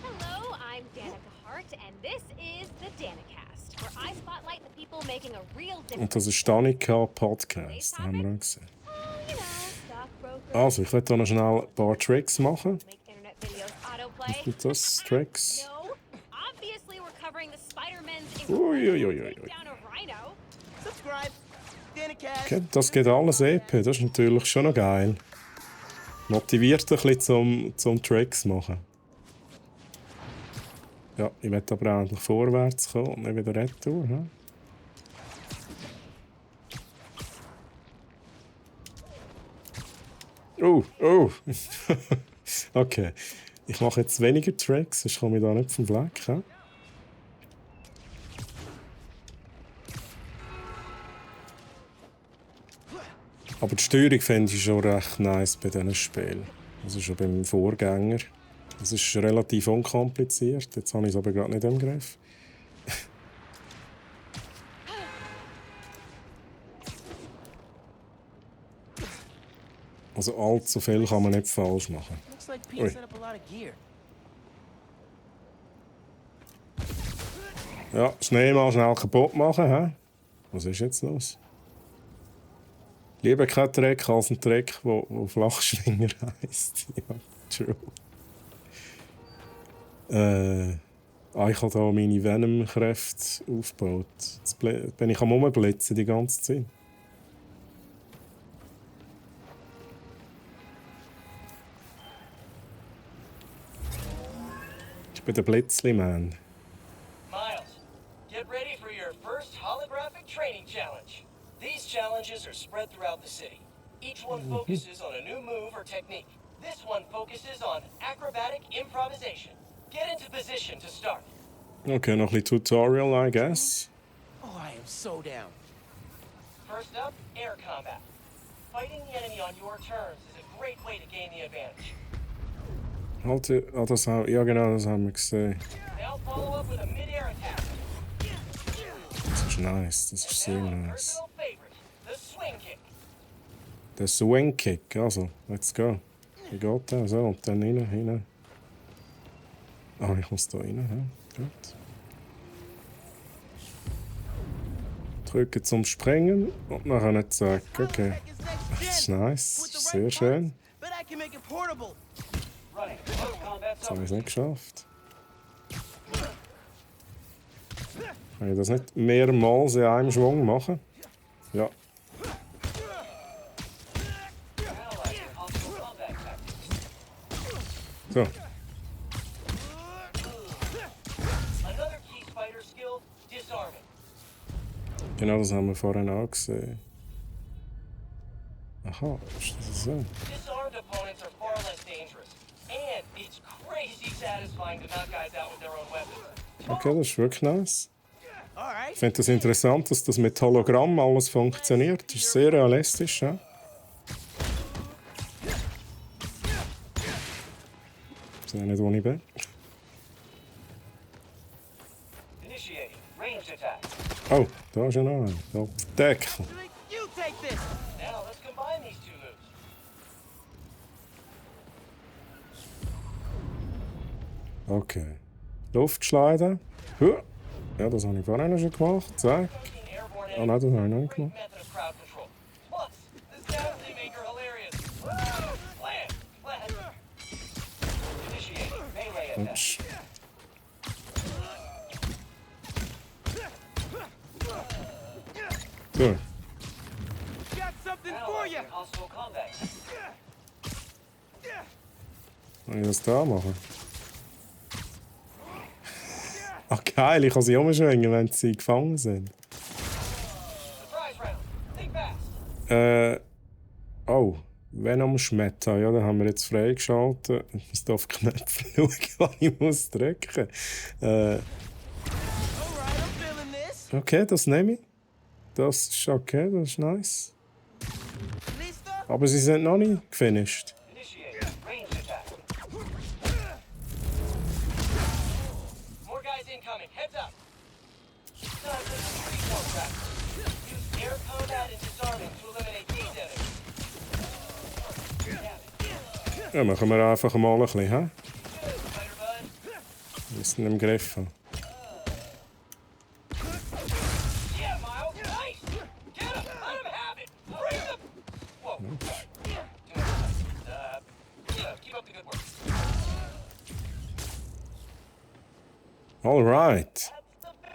Hello, I'm Danica Hart, and this is the Danicast, where I spotlight the people making a real difference. Und das ist Danica Podcast, haben wir auch gesehen. Oh, you know, stockbrokers, Also, ich werde hier noch schnell ein paar Tricks machen. make internet videos autoplay. Was sind das? Tricks? No, obviously we're covering the Spider-Man's Uiuiuiui. down a rhino. Subscribe. Danicast. Okay, das geht alles EP, das ist natürlich schon noch geil. Motiviert ein bisschen zum Tracks machen. Ja, ich möchte aber auch endlich vorwärts kommen und nicht wieder retour. He? Oh. Okay. Ich mache jetzt weniger Tracks, sonst komme ich da nicht vom Fleck. He? Aber die Steuerung finde ich schon recht nice bei diesen Spielen. Also schon beim Vorgänger. Es ist relativ unkompliziert. Jetzt habe ich es aber gerade nicht im Griff. Also allzu viel kann man nicht falsch machen. Looks like Pete set up a lot of gear. Ja, Schnee mal schnell kaputt machen. He? Was ist jetzt los? Lieber kein Dreck als ein Dreck, der Flachschwinger heisst. Ja, true. Ich habe hier meine Venom-Kräfte aufgebaut. Jetzt bin ich am Rumblitzen die ganze Zeit. Ich bin der Blitzli-Man. Miles, get ready for your first holographic training challenge. These challenges are spread throughout the city. Each one focuses on a new move or technique. This one focuses on acrobatic improvisation. Get into position to start. Okay, noch ein bisschen Tutorial, I guess. Oh, I am so down. First up, air combat. Fighting the enemy on your terms is a great way to gain the advantage. Halt, das haben, ja genau, das haben wir gesehen. Now follow up with a mid-air attack. Das ist nice, das ist sehr Now a nice. personal favorite, the swing kick. Der Swing Kick, also, let's go. Wie geht der? So, und dann rein. Ah, ich muss da rein, ja. Gut. Drücken zum Springen und nachher zack, okay. Das ist nice, das ist sehr schön. Bet I can make it portable. Running. Close combat's Das habe over. ich nicht geschafft. Kann ich das nicht mehrmals in einem Schwung machen? Ja. Now like your hostile combat tactics. So. Another key spider skill, disarming. Genau das haben wir vorhin auch gesehen. Aha, ist das so? Disarmed opponents are far less dangerous. And it's crazy satisfying to knock guys out with their own weapons. Okay, das ist wirklich nice. All Ich finde es interessant, dass das mit Hologramm alles funktioniert. Das ist sehr realistisch. Ja? Ich sehe nicht, wo ich bin. Initiating ranged attack. Oh, da ist ja noch ein. Da auf dem Deckel. You take this. Now let's combine these two moves. Okay. Luftschleiden. Huh. Ja, das habe ich vorhin schon gemacht. Zack. Taking airborne Oh nein, das habe ich noch nicht great gemacht. method of crowd control. Plus, the sounds they make are hilarious. Land. Initiating melee attack. Ups. So. Got something Now for like you. your hostile combat. Kann ich das da machen? Ach geil, ich kann sie umschwingen, wenn sie gefangen sind. Surprise round. Think fast. Oh, Venom-Schmetter, ja, den haben wir jetzt freigeschaltet. Ich muss da auf die Knöpfe schauen, was ich muss drücken. All right, I'm feeling this. Okay, das nehme ich. Das ist okay, das ist nice. Listo? Aber sie sind noch nicht gefinisht. Initiating ranged attack. More guys incoming. Heads up. Time for some freeform practice. Use air combat and disarming to eliminate these enemies. Ja, machen wir einfach mal ein bisschen, hä? Good, Spider-Bud. Wir sind im Griff. Yeah, Miles. Nice. Get him. Let him have it. Bring them. Whoa. Keep up the good work. Alright.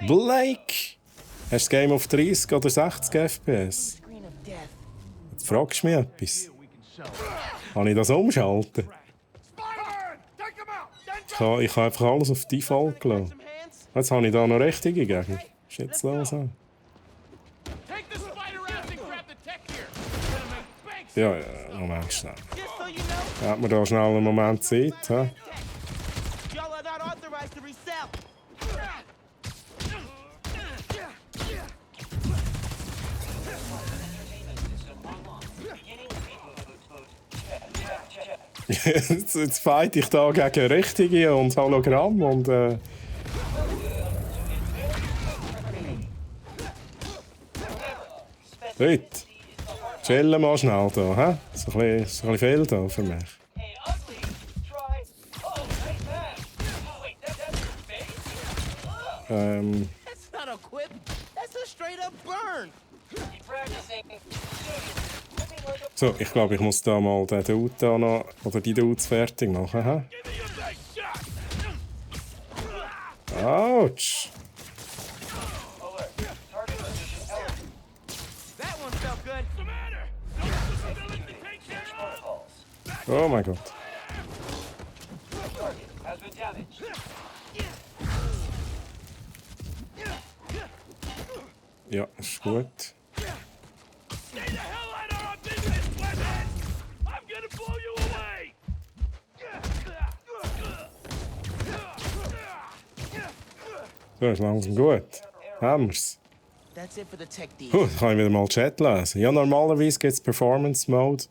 Blake! Hast du das Game auf 30 oder 60 FPS? Screen of death. Jetzt fragst du mich etwas. Kann ich das umschalten? Ich habe einfach alles auf Default gelassen. Some hands? Jetzt habe ich da noch richtige Gegner. Ist jetzt los. Take the spider out and grab the tech here. Gonna make banks. Ja, Moment schnell. Just so you know, Hat man da schnell einen Moment Zeit? He? y'all are not authorized to resell. Jetzt fight ich da gegen Richtige und Hologramm und Leute, chillen mal schnell da, hä? So ein bisschen viel da für mich. Hey, ugly, try. Oh, nice match. Oh, wait, that's your face? That's not a quip. That's a straight up burn. Keep practicing. So, ich glaube, ich muss da mal den Dude da noch, oder die Dudes fertig machen, hä? Give me your big shot. Autsch! That one felt good. What's the matter? No civilians to take care of? Oh mein Gott. Has been damaged. Ja, ist gut. Stay the hell out of our business, weapon! I'm gonna blow you away! So, ist langsam gut. Haben wir's. That's it for the tech deal. Kann ich wieder mal Chat lesen. Ja, normalerweise gibt es Performance Mode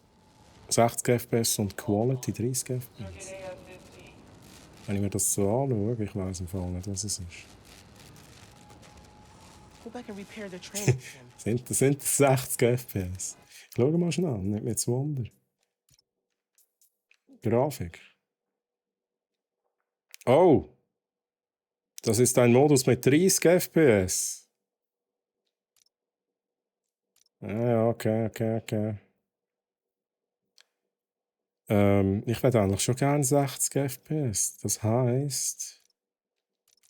60 FPS und Quality 30 FPS. Wenn ich mir das so anschaue, ich weiß im Fall nicht, was es ist. Go back and repair the training sim. Sind das 60 FPS? Ich schaue mal schnell, nicht mehr zu Wunder. Grafik. Oh! Das ist ein Modus mit 30 FPS. Ja, okay. Ich hätte eigentlich schon gerne 60 FPS. Das heisst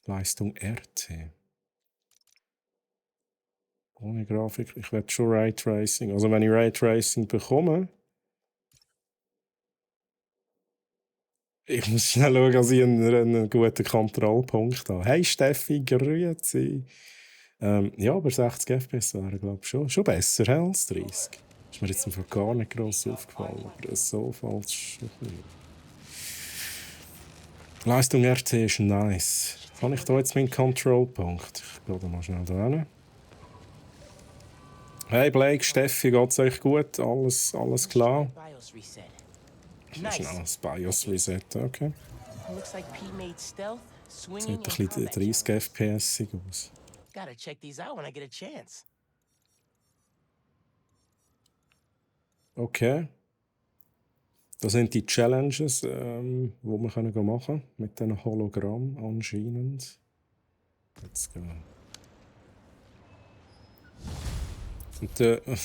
Leistung RT. Ohne Grafik. Ich will schon Raytracing. Also wenn ich Raytracing bekomme. Ich muss schnell schauen, dass ich einen guten Kontrollpunkt habe. Hey Steffi, grüezi. Ja, aber 60 FPS wäre, glaube ich, schon besser als 30. Ist mir jetzt einfach gar nicht gross aufgefallen. Aber so falsch. Leistung RT ist nice. Habe ich da jetzt meinen Kontrollpunkt? Ich gehe da mal schnell da hin. Hey Blake, Steffi, geht's euch gut? Alles klar? BIOS reset. Schnell Nice. das BIOS Reset, okay. Looks like P made stealth, Sieht swinging, ein bisschen and combat 30 challenge. FPS aus. Gotta check these out when I get a chance. Okay. Das sind die Challenges, die wir machen können mit diesen Hologramm anscheinend. Let's go. Und,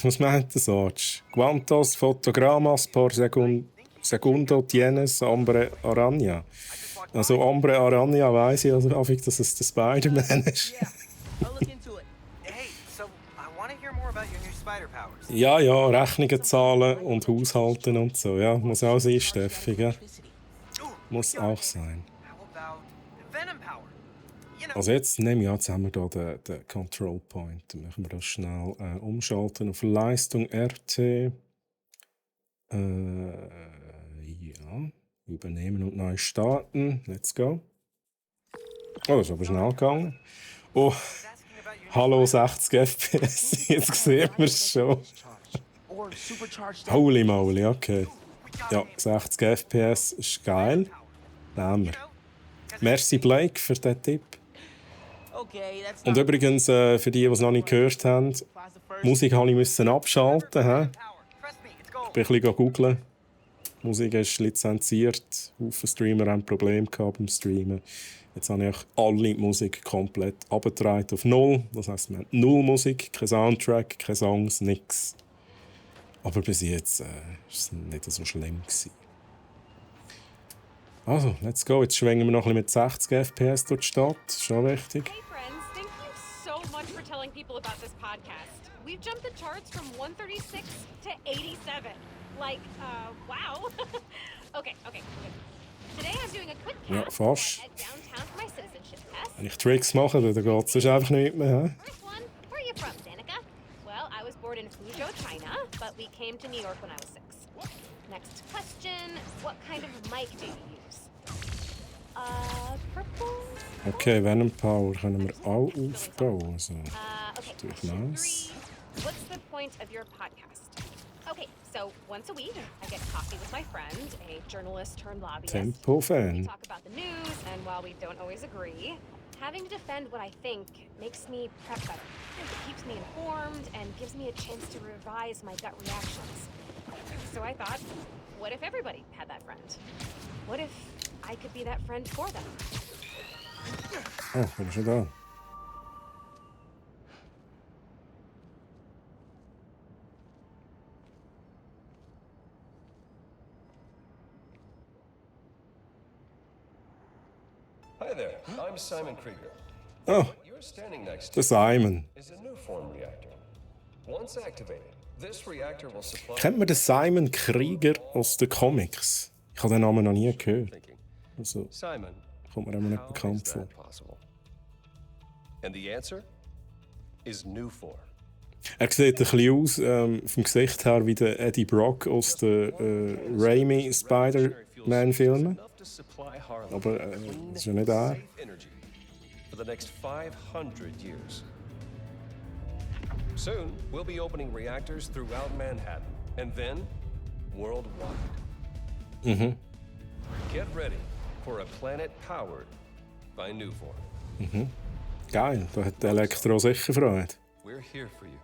was meint das, Arch? Quantos fotogramas por segundo tienes hombre araña? Also hombre araña weiss ich, also, dass es der Spider-Man ist. Yeah, I'll look into it. Hey, so I want to hear more about your new spider powers. Ja, Rechnungen zahlen und haushalten und so. Ja, muss auch sein, Steffi, gell? Electricity. Muss auch sein. How about venom power? You know, Also jetzt nehmen wir jetzt haben wir hier den Control Point. Dann machen wir das schnell umschalten auf Leistung RT. Ja, übernehmen und neu starten. Let's go. Oh, das ist aber schnell gegangen. Oh, hallo 60 FPS. Jetzt sehen wir es schon. Or supercharged. Holy moly, okay. Ja, 60 FPS ist geil. Nehmen wir. Merci Blake für den Tipp. Okay, that's Und not übrigens, für die es noch nicht gehört haben, class the first. Musik habe ich abschalten. He? power. Trust me, it's gold. Ich bin ein bisschen googeln. Die Musik ist lizenziert. Viele Streamer haben Probleme gehabt beim Streamen. Jetzt habe ich alle Musik komplett abgetragen auf 0. Das heisst, wir haben 0 Musik, kein Soundtrack, keine Songs, nichts. Aber bis jetzt war es nicht so schlimm gewesen. Also, let's go. Jetzt schwingen wir noch ein bisschen mit 60 FPS durch die Stadt. Schon wichtig. Hey friends, thank you so much for telling people about this podcast. We've jumped the charts from 136 to 87. Like, wow. Okay. Today I'm doing a quick Ja, cast fast. at downtown for my citizenship test. Wenn ich Tricks mache, dann geht es sonst einfach nicht mehr. He? First one, where are you from, Danica? Well, I was born in Fuzhou, China, but we came to New York when I was 6. Next question, what kind of mic do you use? Purple? Okay, Venom Power können wir auch aufbauen. Also, Okay, ist natürlich question nice. 3, what's the point of your podcast? Okay, so once a week, I get coffee with my friend, a journalist turned lobbyist. We Tempo-Fan. talk about the news, and while we don't always agree, having to defend what I think makes me prep better. It keeps me informed and gives me a chance to revise my gut reactions. So I thought, what if everybody had that friend? What if I could be that friend for them? Oh, bin schon da. Hi there, I'm Simon Krieger. Oh, What you're standing next der to Simon. is a new form reactor. Once activated, this reactor will supply... Kennt man den Simon Krieger aus den Comics? Ich habe den Namen noch nie gehört. Thinking. Also, Simon, kommt mir immer nicht how is bekannt vor. that possible? And the answer is new form. Er sieht ein bisschen aus, vom Gesicht her, wie der Eddie Brock aus den Raimi Spider-Man-Filmen. Enough to supply Harlem Aber clean, das ist ja nicht er. safe energy for the next 500 years. Soon, we'll be opening reactors throughout Manhattan, and then worldwide. Get ready for a planet powered by new form. Geil, da hat der Elektro sicher Freude. We're here for you.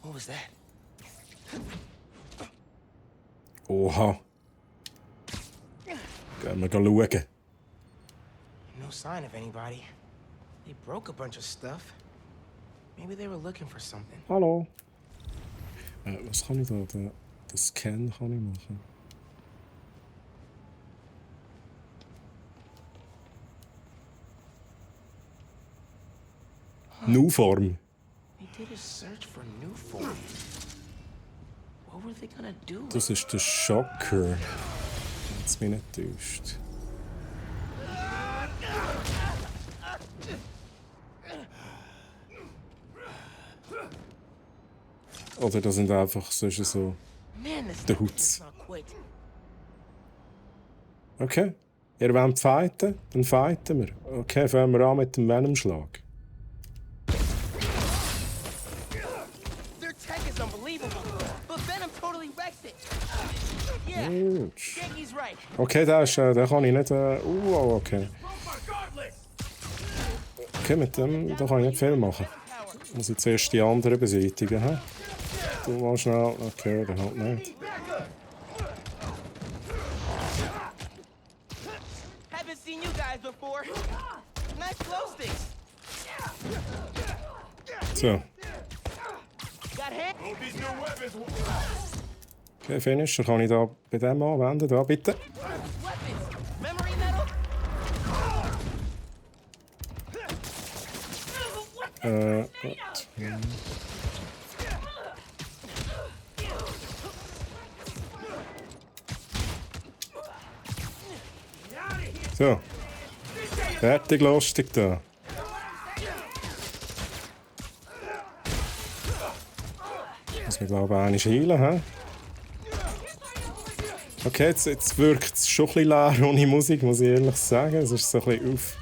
What was that? Oha. Gehen wir schauen. No sign of anybody. They broke a bunch of stuff. Maybe they were looking for something. Hallo. Was kann ich da? Den Scan kann ich machen. Nu-Form. They did a search for new form. What were they gonna do? Das ist der Schocker. Jetzt bin ich nicht enttäuscht. Oder das sind einfach so Man, this der thing Hutz. does not quit. Okay. Ihr wollt fighten? Dann fighten wir. Okay, fangen wir an mit dem Venom-Schlag. Their tech is unbelievable, but Venom totally wrecks it. Yeah, Gut. Yankee's right. Okay, den kann ich nicht... okay. Okay, mit dem da kann ich nicht viel machen. Ich muss jetzt zuerst die anderen beseitigen. He? Du mal schnell... Okay, dann halt nicht. Haven't seen you guys before. Nice glow sticks. So. Got hand? Okay, Finish. Kann ich da bei dem anwenden? Da, bitte. Weapons. Memory metal? Gut. So. Fertig, lustig da. Muss man, glaube ich, einmal heilen, hä? Okay, jetzt wirkt es schon ein bisschen leer ohne Musik, muss ich ehrlich sagen. Es ist so ein bisschen auf.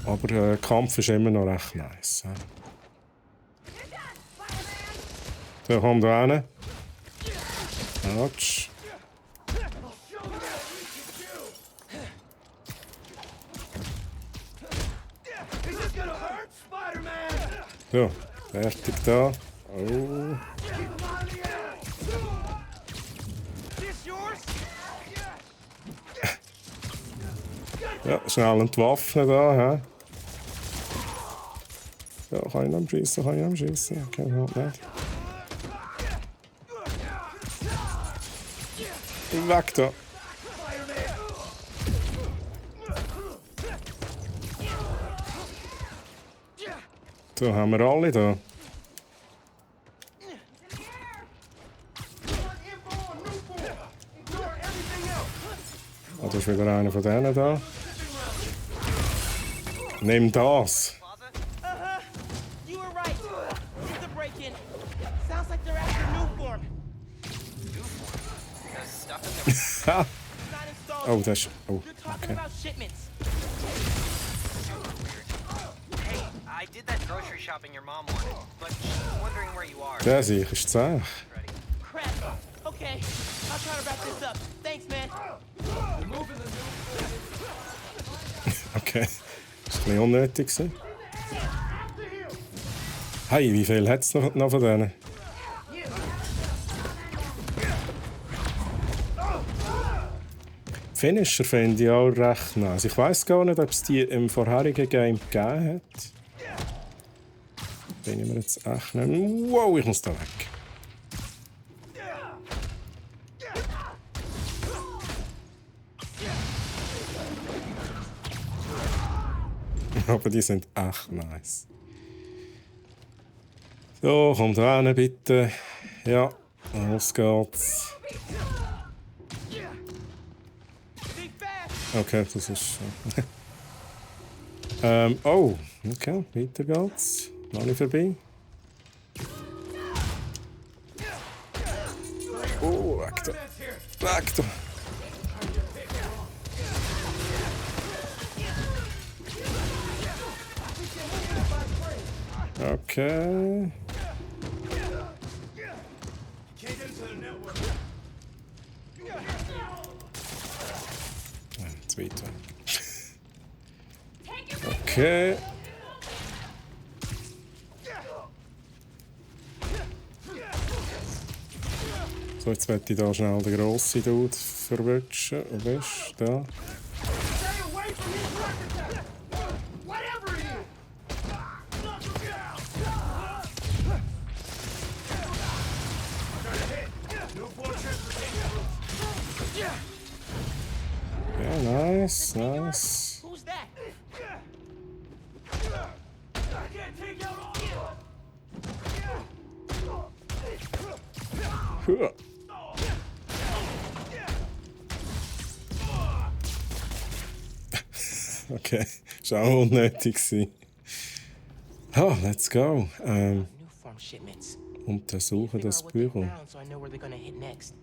Aber der Kampf ist immer noch recht nice. Hä? So, komm da hin. Autsch. So, fertig da. Oh. Ja, schnell entwaffnen da. Hä? Ja, kann ich noch schiessen, Okay, halt nicht. Weg da. Da haben wir alle da. Ah, da ist wieder einer von denen da. Nimm das. You were right. Here's the break-in. Sounds like they're after new form. There's stuff in there. Ha! Not installed Oh, yet. das ist... Oh, You're talking okay. about shipments. Hey, I did that grocery shopping your mom wanted, but she's wondering where you are. Der sich ist zäh. Ready? Crap. Okay, I'll try to wrap this up. Thanks, man. Okay. Das war ein bisschen unnötig. Hey, wie viel hat es noch von denen? Finisher finde ich auch recht nice. Ich weiss gar nicht, ob es die im vorherigen Game gegeben hat. Bin ich mir jetzt echt nicht... Wow, ich muss da weg. Aber die sind echt nice. So, kommt rein, bitte. Ja, los geht's. Okay, das ist... oh, okay, weiter geht's. Noch nicht vorbei. Oh, weg da. Weg da. Okay. Jetzt weiter. Okay. So, jetzt werde ich da schnell den grossen Dude verwutschen. Wo bist du? Da. Ja, nice, nice. Who's that? Huh. Okay, ist auch unnötig gewesen. Ah, let's go. New form shipments. Untersuchen das Figure out what they Büro. found so I know where they're gonna hit next.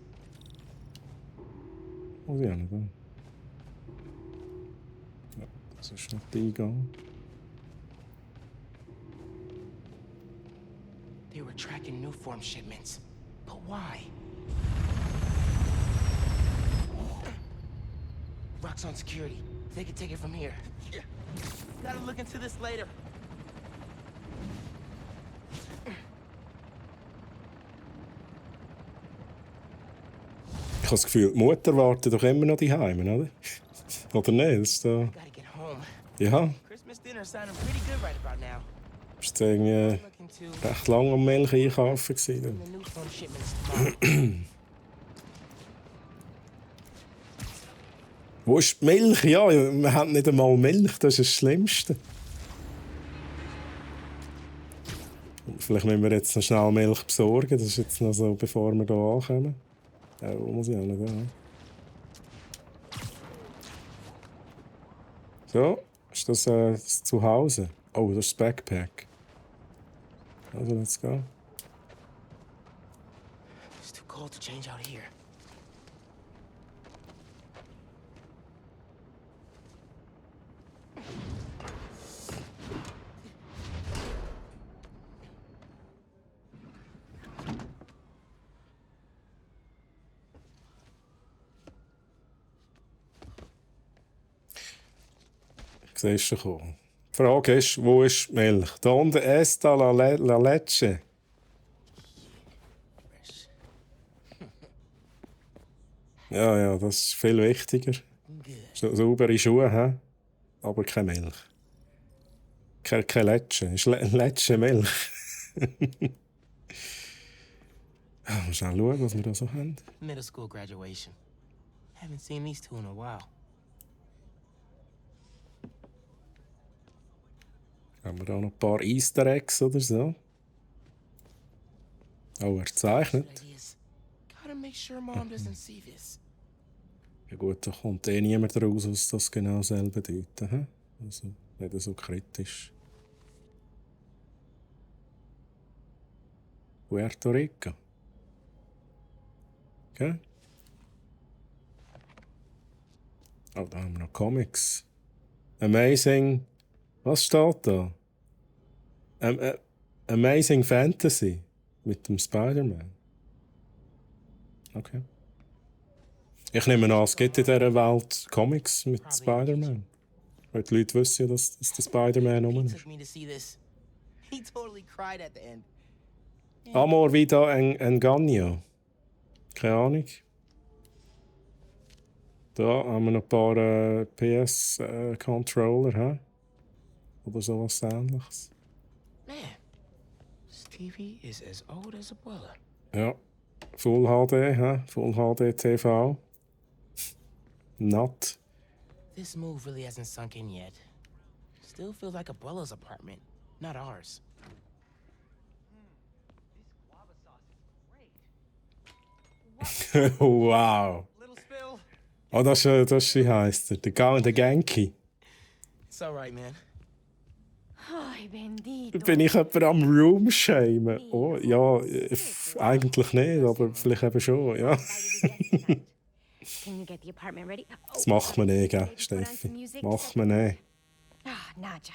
Muss ich auch nicht da. Ja, das ist nicht der Eingang. They were tracking new form shipments. But why? Rock's on security. They could take it from here. Gotta look into this later. Ich habe das Gefühl, die Mutter wartet doch immer noch daheim, oder? Oder nicht? Das ist da... Gotta get home. Ja, Christmas dinner sounding pretty good right about now. ist irgendwie Look into recht lange am Milch einkaufen gewesen. the new form shipments tomorrow. Wo ist die Milch? Ja, wir haben nicht einmal Milch, das ist das Schlimmste. Vielleicht müssen wir jetzt noch schnell Milch besorgen, das ist jetzt noch so, bevor wir hier ankommen. Ja, wo muss ich auch nicht hin? So, ist das das Zuhause? Oh, das ist das Backpack. Also, let's go. It's too cold to change out here. Siehst du schon. Die Frage ist, wo ist die Milch? Da unten está la leche. Ja, das ist viel wichtiger. Saubere Schuhe haben, aber keine Milch. Keine Leche. Ist Leche Milch. Mal schnell schauen, was wir da so haben. Middle school graduation. Haven't seen these two in a while. Haben wir da noch ein paar Easter Eggs oder so? Oh, er zeichnet. Gotta make sure Mom doesn't see this. Ja gut, da kommt eh niemand raus, was das genau selber bedeutet. He? Also nicht so kritisch. Puerto Rico. Okay. Oh, da haben wir noch Comics. Amazing. Was steht da? Amazing Fantasy. Mit dem Spider-Man. Okay. Ich nehme an, es gibt in dieser Welt Comics mit Spider-Man. Weil die Leute wissen ja, dass der Spider-Man rum ist. He totally cried at the end. Amor vida engaño. Keine Ahnung. Da haben wir noch ein paar PS-Controller, hä? Oder sowas ähnliches. Man, this TV is as old as Abuela. Ja. Full HD, hä? Full HD TV. Not. This move really hasn't sunk in yet. Still feels like Abuela's apartment, not ours. Wow. Little spill. Oh, das ist wie heisst er? Der Genki. It's alright, man. Ay, bendito. Bin ich jemand am Room-Shamen? Oh, ja, eigentlich nicht, aber vielleicht eben schon, ja. Can you get the apartment ready? Das macht man nicht, gell, Steffi? Macht man nicht. Ah, Nadja.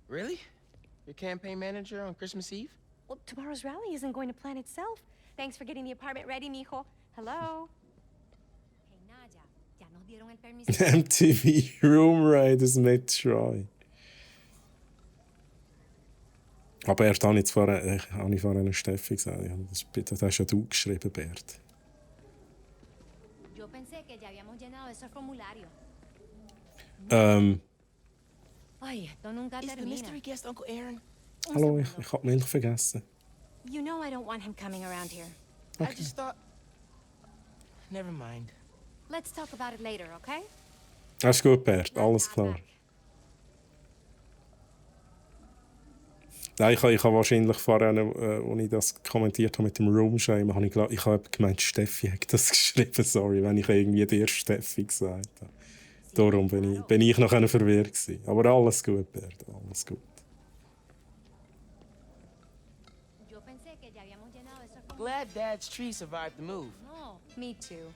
Really? Your campaign manager on Christmas Eve? Well, tomorrow's rally isn't going to plan itself. Thanks for getting the apartment ready, mijo. Hello? Hey, Nadja. Ya nos dieron el permiso. MTV Room Raiders mit Troy. Aber erst habe ich vorhin einer Steffi gesagt. Ja, das hast ja du geschrieben, Bert. Yo pensé que ya habíamos llenado ese formulario. Ay, esto nunca Is the termina. mystery guest Uncle Aaron? Hallo, ich habe Milch vergessen. You know I don't want him coming around here. I just thought... Never mind. Let's talk about it later, okay? Das ist gut, Bert. Alles klar. Nein, ich habe wahrscheinlich vorhin, als ich das kommentiert habe mit dem Room-Shame, habe ich habe gemeint, Steffi hat das geschrieben. Sorry, wenn ich irgendwie die erste Steffi gesagt habe. Darum bin ich noch verwirrt gewesen. Aber alles gut, Bert. Alles gut. Glad Dad's tree survived the move. No, me too.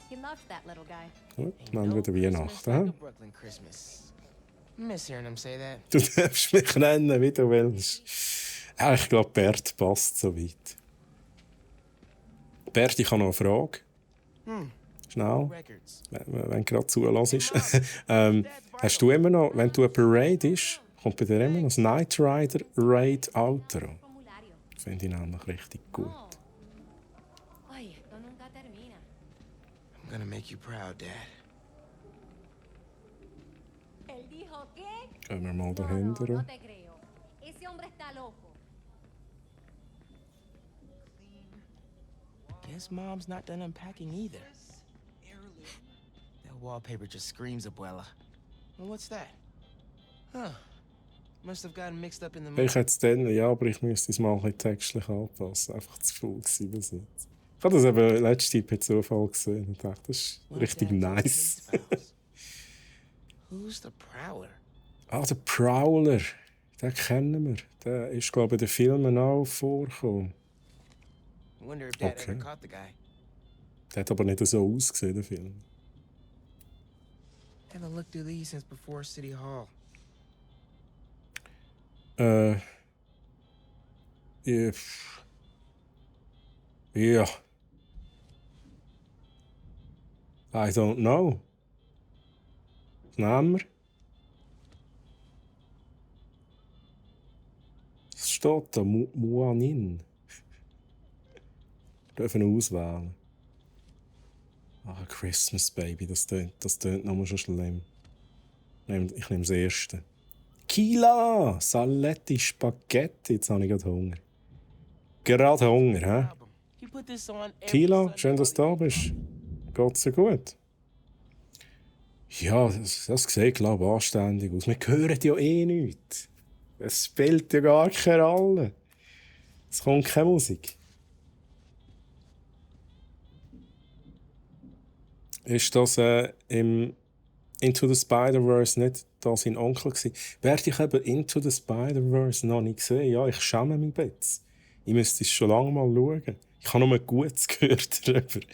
He loved that little guy. Gut, wir haben wieder Weihnachten. Like He? a Brooklyn Christmas. Miss hearing him say that. Du darfst mich nennen, wie du willst. Ja, ich glaube, Bert passt so weit. Bert, ich habe noch eine Frage. Schnell, Records. wenn du gerade zulässt. Hast du immer noch, wenn du jemanden raidest, kommt bei dir immer noch das Knight Rider Raid Outro? Finde ich nämlich richtig gut. Ay, esto nunca termina. I'm gonna make you proud, Dad. Él dijo que... Gehen wir mal No, dahinter. no te creo. Ese hombre está loco. Guess Mom's not done unpacking either. That wallpaper just screams Abuela. Well, what's that? Huh. Must have gotten mixed up in the Ich hätte es dann, ja, aber ich müsste es mal ein bisschen textlich anpassen. Einfach zu faul gewesen bis jetzt. Ich habe das eben letzte per Zufall gesehen und dachte, das ist richtig nice. Who's the Prowler? Ah, der Prowler. Den kennen wir. Der ist, glaube ich, in den Filmen auch vorgekommen. I wonder if Dad Okay. ever caught the guy. Der hat aber nicht so ausgesehen, der Film. Haven't looked through these since before City Hall. Ja. Ja. I don't know. Was nehmen wir? Was steht da? Muanin. Wir dürfen auswählen. Ah, Christmas Baby, das tönt nochmal schon schlimm. Ich nehme das erste. Kila! Saletti, Spaghetti. Jetzt habe ich gerade Hunger. Gerade Hunger, hä? You put this on every Kila, Sunday schön, dass du while da you eat. bist. Geht's dir gut? Ja, das sieht, glaube ich, anständig aus. Wir hören ja eh nichts. Es spielt ja gar keine Rolle. Es kommt keine Musik. Ist das im Into the Spider-Verse nicht da sein Onkel gewesen? Werde ich eben Into the Spider-Verse noch nicht gesehen? Ja, ich schäme mich jetzt. Ich müsste es schon lange mal schauen. Ich habe nur Gutes gehört darüber.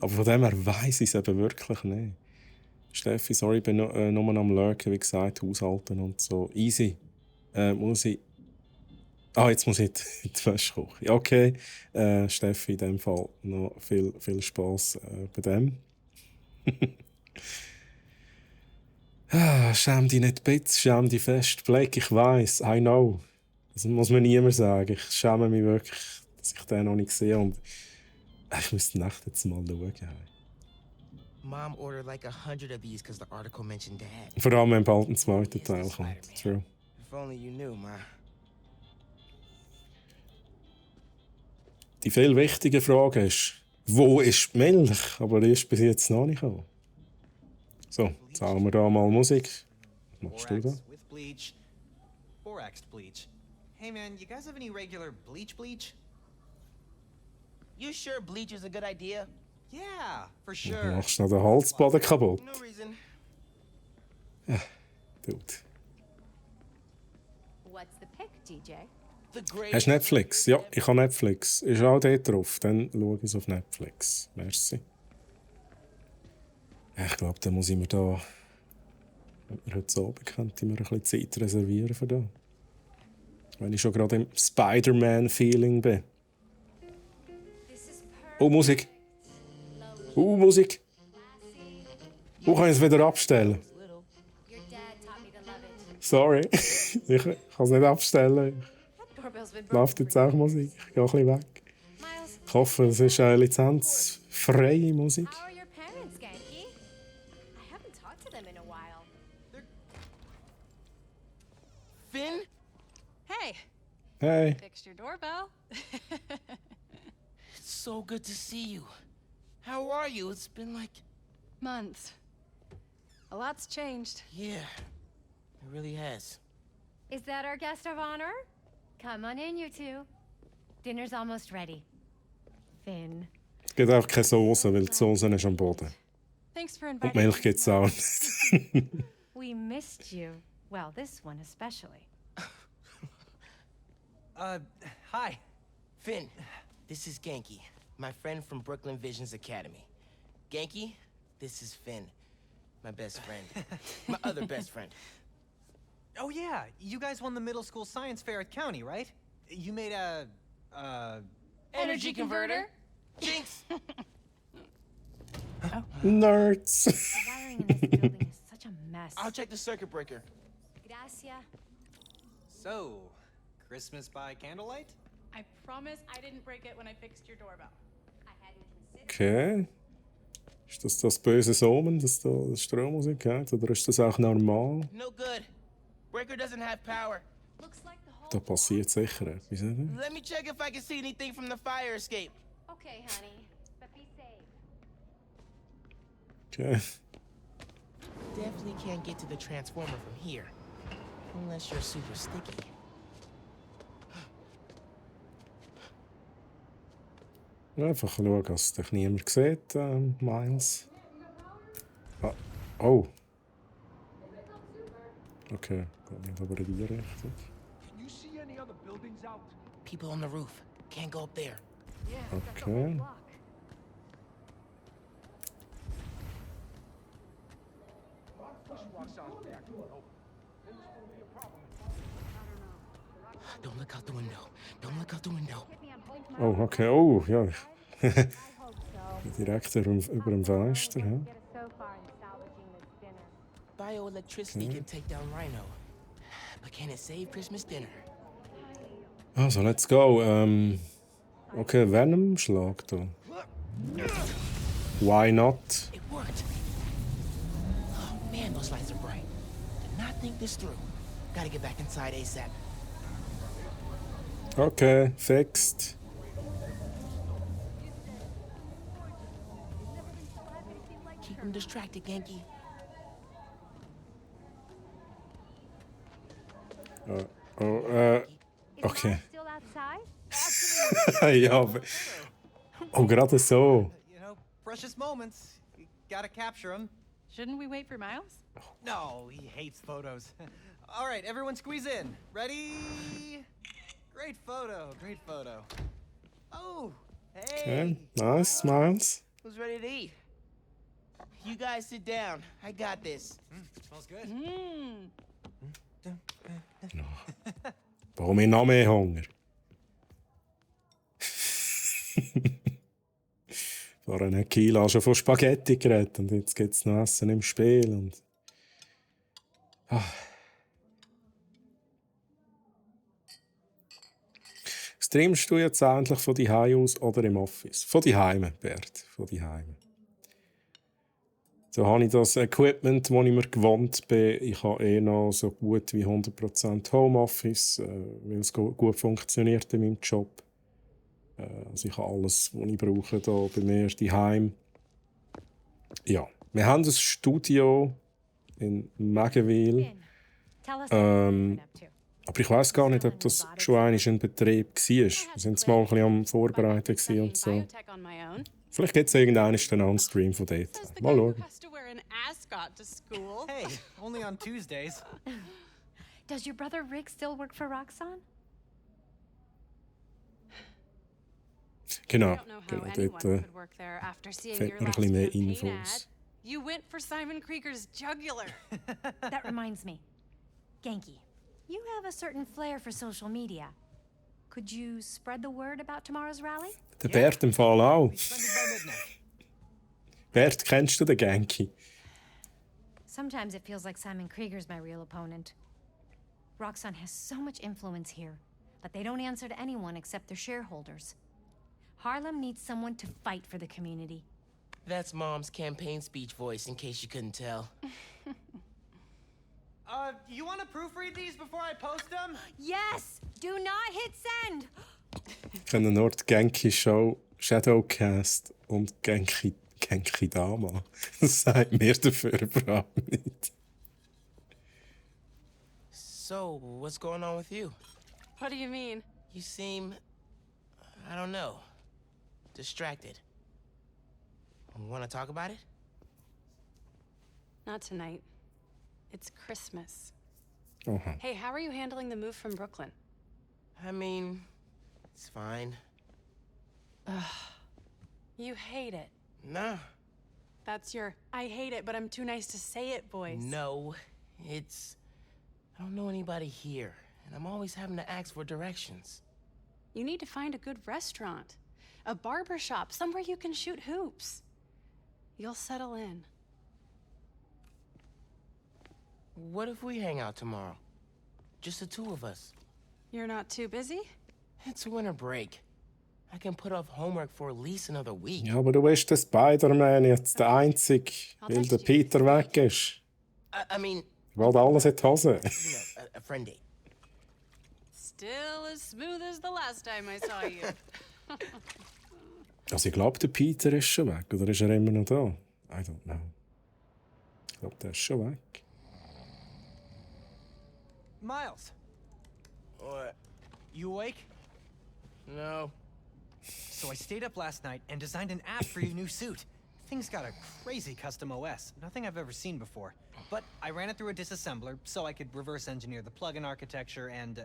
Aber von dem her weiss ich es eben wirklich nicht. Steffi, sorry, ich bin nur am Lurken, wie gesagt, Haushalten und so. Easy. Muss ich... Ah, jetzt muss ich in die Wäsche kochen. Ja, okay. Steffi, in dem Fall noch viel Spass bei dem. Schäm dich nicht ein bisschen, schäm dich fest. Blake, ich weiss, I know. Das muss mir niemand sagen. Ich schäme mich wirklich, dass ich den noch nicht sehe. Und ich müsste echt jetzt mal schauen. Mom ordered like 100 of these because the article mentioned Dad. Vor allem, wenn bald ein zweiter Teil kommt. True. If only you knew, Ma. Die viel wichtige Frage ist, wo ist die Milch? Aber die ist bis jetzt noch nicht gekommen. So, zahlen wir da mal Musik. Was machst du da? with bleach. Boraxed bleach. Hey man, you guys have any regular bleach? You sure bleach is a good idea? Yeah, for Du sure. machst noch den Holzboden kaputt. No reason. Dude. What's the pick, DJ? The great. Hast du Netflix? Ja, ich habe Netflix. Ist auch dort drauf. Dann schau ich es auf Netflix. Merci. Ich glaube, dann muss ich mir da... Heute Abend könnte ich mir ein bisschen Zeit reservieren für das. Wenn ich schon gerade im Spider-Man-Feeling bin. Oh, Musik! Musik! Wo kann ich es wieder abstellen? Your dad taught me to love it. Sorry, ich kann es nicht abstellen. Doorbell's been Läuft jetzt auch Musik? Ich gehe ein bisschen weg. Miles, Ich hoffe, es ist eine lizenzfreie Musik. how are your parents, Genki? I haven't talked to them in a while. Finn? Hey, Hey, fixed your doorbell. It's so good to see you. How are you? It's been like. Months. A lot's changed. Yeah, it really has. Is that our guest of honor? Come on in, you two. Dinner's almost ready. Finn. es gibt einfach keine Soße, weil die Soße ist am Boden. Thanks for Und inviting Milch gibt es auch nicht. We missed you. Well, this one especially. Hi. Finn, this is Genki, my friend from Brooklyn Visions Academy. Genki, this is Finn, my best friend. My other best friend. Oh yeah, you guys won the middle school science fair at County, right? You made a Energy converter? Jinx! Nerds! The wiring in this building is such a mess. I'll check the circuit breaker. Gracias. So, Christmas by candlelight? I promise I didn't break it when I fixed your doorbell. I hadn't considered. Okay. Ist das böse Omen, dass da Strommusik geht? Oder ist das auch normal? No good. Breaker doesn't have power. Looks like the whole Da passiert sicher etwas, oder? Let me check if I can see anything from the fire escape. Okay, honey. But be safe. Okay. Definitely can't get to the transformer from here. Unless you're super sticky. Einfach schauen, dass dich niemand sieht, Miles. Ah, oh. Okay, geht nicht aber in die Richtung. Can you see any other buildings out? People on the roof. Can't go up there. Okay. Don't look out the window. Don't look out the window. Oh, okay. Oh, ja. I hope so. Direkt über dem Fenster. Hä? Get us so far in salvaging this dinner. Bioelectricity can take down Rhino. But can it save Christmas dinner? Also, let's go. Okay, Venom-Schlag da. Why not? It worked. Oh man, those lights are bright. Did not think this through. Gotta get back inside ASAP. Okay, fixed. Keep him distracted, Genki. Okay. Still outside? Ja, aber... Oh, gerade so. You know, precious moments. You gotta capture them. Shouldn't we wait for Miles? No, he hates photos. All right, everyone squeeze in. Ready? Great photo, great photo. Oh, hey. Okay, nice, Miles. Who's ready to eat? You guys sit down. I got this. Smells good. Warum ich noch mehr Hunger? Vor einem Kilo schon von Spaghetti geredet und jetzt gibt es noch Essen im Spiel. Und... Streamst du jetzt endlich von die aus oder im Office? Von die Heime, Bert. Von die Heime. So habe ich das Equipment, das ich mir gewohnt bin. Ich habe noch so gut wie 100% Homeoffice, weil es gut funktioniert in meinem Job. Also ich habe alles, was ich brauche, hier bei mir daheim. Ja, wir haben ein Studio in Megawil. Aber ich weiss gar nicht, ob das schon einmal in Betrieb war. Wir waren mal ein bisschen am Vorbereiten und so. Vielleicht gibt es irgendeinen einen Stream von dort. Mal schauen. Hey, only on Tuesdays. Does your brother Rick still work for Roxanne? Genau, dort fehlt mir ein bisschen mehr Infos. You went for Simon Krieger's jugular. That reminds me. Genki, you have a certain flair for social media. Could you spread the word about tomorrow's rally? Der Bert im Fall auch. Bert, kennst du den Genki? Sometimes it feels like Simon Krieger's my real opponent. Roxanne has so much influence here, but they don't answer to anyone except their shareholders. Harlem needs someone to fight for the community. That's Mom's campaign speech voice, in case you couldn't tell. You want to proofread these before I post them? Yes! Do not hit send! Ich kenne nur die Genki-Show, Shadowcast und Genki Dama. Das sagt mir dafür überhaupt nicht. So, what's going on with you? What do you mean? You seem... I don't know. Distracted. Want to talk about it? Not tonight. It's Christmas. Uh-huh. Hey, how are you handling the move from Brooklyn? I mean, it's fine. You hate it. Nah. That's your I hate it, but I'm too nice to say it voice. No, it's... I don't know anybody here, and I'm always having to ask for directions. You need to find a good restaurant. A barber shop, somewhere you can shoot hoops. You'll settle in. What if we hang out tomorrow? Just the two of us. You're not too busy? It's winter break. I can put off homework for at least another week. Ja, aber du bist der Spider-Man jetzt der Einzige, weil der Peter weg ist. I mean... Ich wollte alles in die Hose. You know, a friend date. Still as smooth as the last time I saw you. Also ich glaube, der Peter ist schon weg. Oder ist er immer noch da? I don't know. Ich glaube, der ist schon weg. Miles. What? You awake? No. So I stayed up last night and designed an app for your new suit. Thing's got a crazy custom OS. Nothing I've ever seen before. But I ran it through a disassembler so I could reverse engineer the plugin architecture and...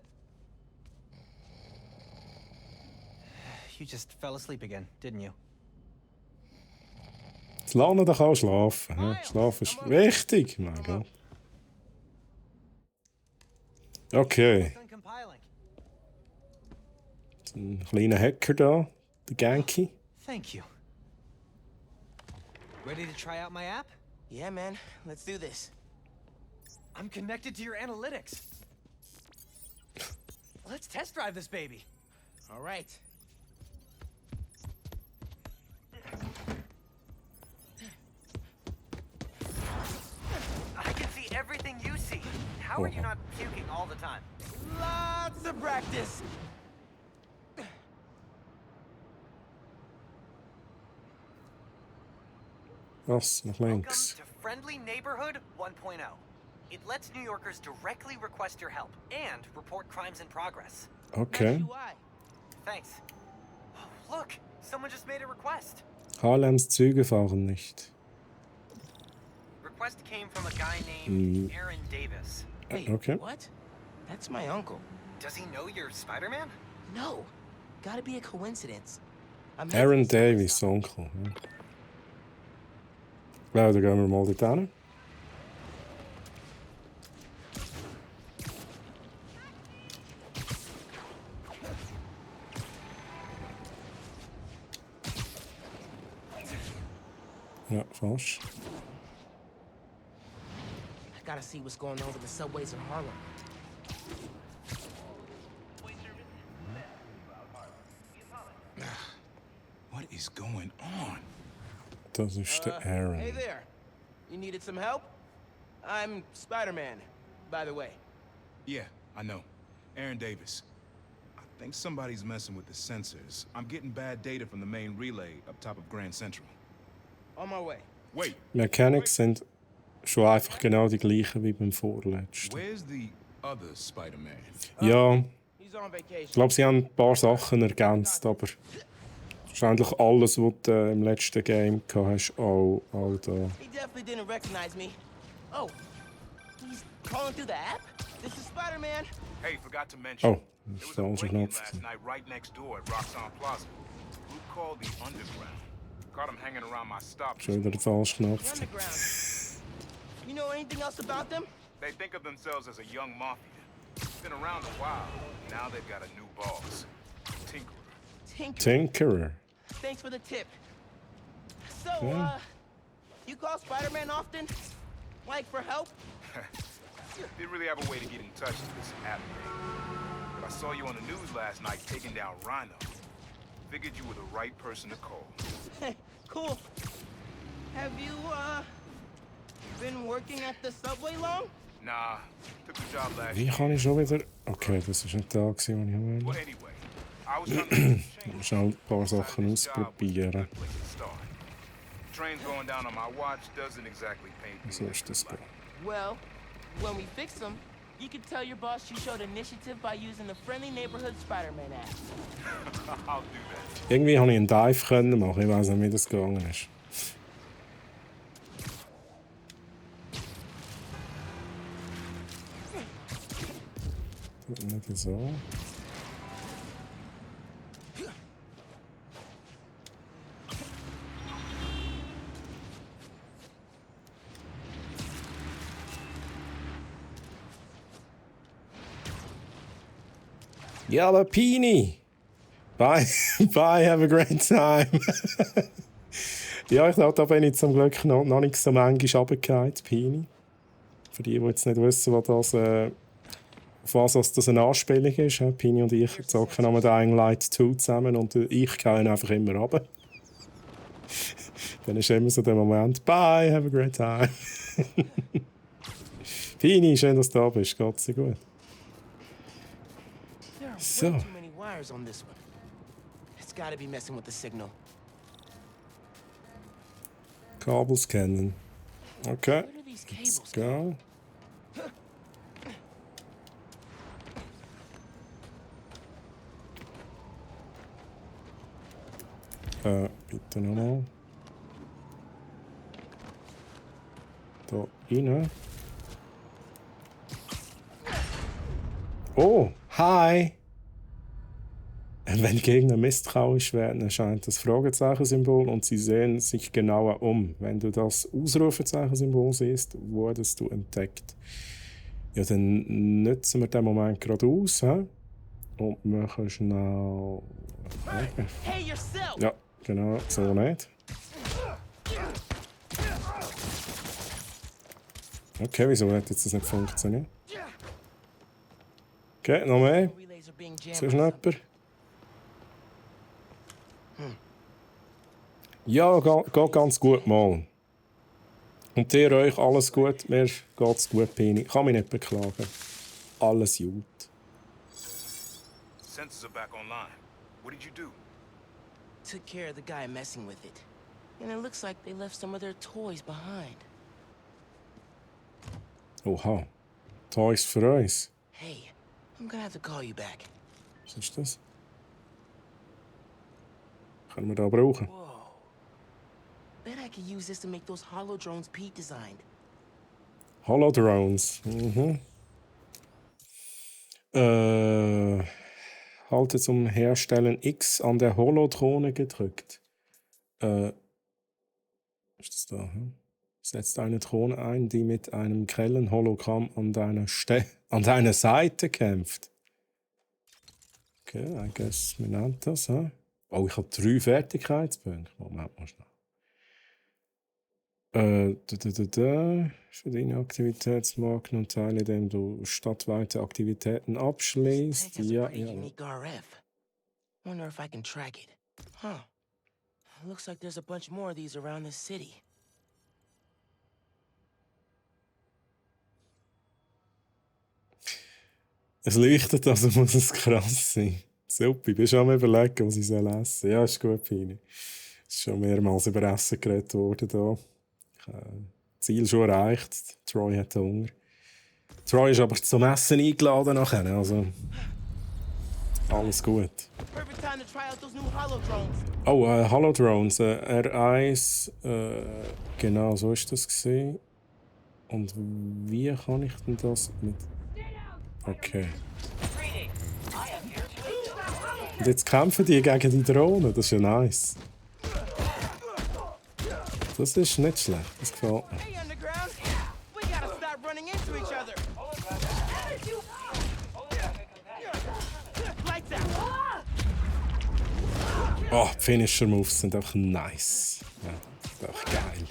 You just fell asleep again, didn't you? Jetzt lernen, dann kann schlafen. Ja? Schlafen ist wichtig. Mein Gott. Okay. Ein kleiner Hacker da, der Genki. Thank you. Ready to try out my app? Yeah, man. Let's do this. I'm connected to your analytics. Let's test drive this baby. All right. I can see everything you see. How are you not puking all the time? Lots of practice. Was? Nach links. Welcome to Friendly Neighborhood 1.0. It lets New Yorkers directly request your help and report crimes in progress. Okay. Thanks. Oh, look, someone just made a request. Harlems Züge fahren nicht. Request came from a guy named Aaron Davis. Wait, Okay. what? That's my uncle. Does he know you're Spider-Man? No. Gotta be a coincidence. Aaron Davis, Onkel. Ja, dann gehen wir mal dort hin. Ja, falsch. I gotta see what's going on with the subways in Harlem. What is going on? Das ist der Aaron. Hey there. You needed some help? I'm Spider-Man, by the way. Yeah, I know. Aaron Davis. I think somebody's messing with the sensors. I'm getting bad data from the main relay up top of Grand Central. On my way. Wait. Mechanics sind schon einfach genau die gleichen wie beim vorletzten. Where's the other Spider-Man? Ja, He's on vacation. ich glaube, sie haben ein paar Sachen ergänzt, aber wahrscheinlich alles, was du im letzten Game gehabt hast, auch da. He definitely didn't recognize me. Oh, he's calling through the app? This is Spider-Man. Hey, forgot to mention. Oh, there das was ist der a falsche break-in Knopf. last night right next door at Roxanne Plaza. Group called the Underground. Caught him hanging around my stop. Schon wieder der falsche The Knopf. Underground. You know anything else about them? They think of themselves as a young mafia. Been around a while. Now they've got a new boss. Tinkerer. Tinkerer. Thanks for the tip. So, Yeah. you call Spider-Man often? Like, for help? Didn't really have a way to get in touch with this app thing. But I saw you on the news last night taking down Rhino. Figured you were the right person to call. Cool. Have you, been working at the subway long? Nah, took the job last Wie year. kann ich schon wieder... Okay, das war nicht da, wo ich Well, wollte. anyway, I was trying to change. Schnell ein paar Sachen ausprobieren. Trains going down on my watch doesn't exactly paint me. So ist das gut. Well, when we fix them, you can tell your boss you showed initiative by using the Friendly Neighborhood Spider-Man app. I'll do that. Irgendwie konnte ich einen Dive können machen, ich weiß nicht, wie das gegangen ist. Nicht so. Ja, aber Pini! Bye, bye, have a great time! Ja, ich glaube, da bin ich zum Glück noch nicht so manchmal runtergefallen, Pini. Für die jetzt nicht wissen, was das, auf was das eine Anspielung ist. Pini und ich zocken am Dying Light 2 zusammen und ich gehe einfach immer runter. Dann ist immer so der Moment, bye, have a great time! Pini, schön, dass du da bist, geht's dir gut? There are So. way too many wires on this one. It's gotta be messing with the signal. Kabel scannen. Okay, Where do these let's cables go? go. Bitte nochmal. Da rein. Oh, hi! Wenn Gegner misstrauisch werden, erscheint das Fragezeichen-Symbol und sie sehen sich genauer um. Wenn du das Ausrufezeichen-Symbol siehst, wurdest du entdeckt. Ja, dann nutzen wir den Moment gerade aus. He? Und machen schnell... Hey, yourself! Ja, genau, so nicht. Okay, wieso hat jetzt das nicht funktioniert? Okay, noch mehr. Relays are being jammed. Siehst du noch jemanden? Ja, geht ganz gut mal. Und dir euch alles gut? Mir geht's gut, Pini. Ich kann mich nicht beklagen. Alles gut. Sensors are back online. What did you do? Took care of the guy messing with it. And it looks like they left some of their toys behind. Oha. Toys für uns. Hey, I'm gonna have to call you back. Was ist das? Können wir da brauchen? Whoa. Bet I could use this to make those hollow drones Pete designed. Holodrones. Mhm. Halte zum Herstellen X an der Holodrohne gedrückt. Ist das da? Hm? Setzt eine Drohne ein, die mit einem grellen Hologramm an deiner Seite kämpft. Okay, I guess wir nennen das. Huh? Oh, ich habe 3 Fertigkeitspunkte. Moment mal schnell. Für deine Aktivitätsmarken und Teile, indem du stadtweite Aktivitäten abschließt. Ja, ja. Unique RF. Wonder if I can track it. Huh. Looks like there's a bunch more of these around this city. Es leuchtet, also muss es krass sein. Super, ich bin schon am überlegen, was ich essen soll. Ja, ist gut, Pini. Es ist schon mehrmals über Essen geredet worden hier. Ziel schon erreicht. Troy hat Hunger. Troy ist aber zum Essen eingeladen nachher, also alles gut. Oh, Holodrones. R1, genau, so ist das gewesen. Und wie kann ich denn das mit... Okay. Und jetzt kämpfen die gegen die Drohnen, das ist ja nice. Das ist nicht schlecht, das gefällt mir. Oh, die Finisher Moves sind einfach nice. Ja, das ist einfach geil.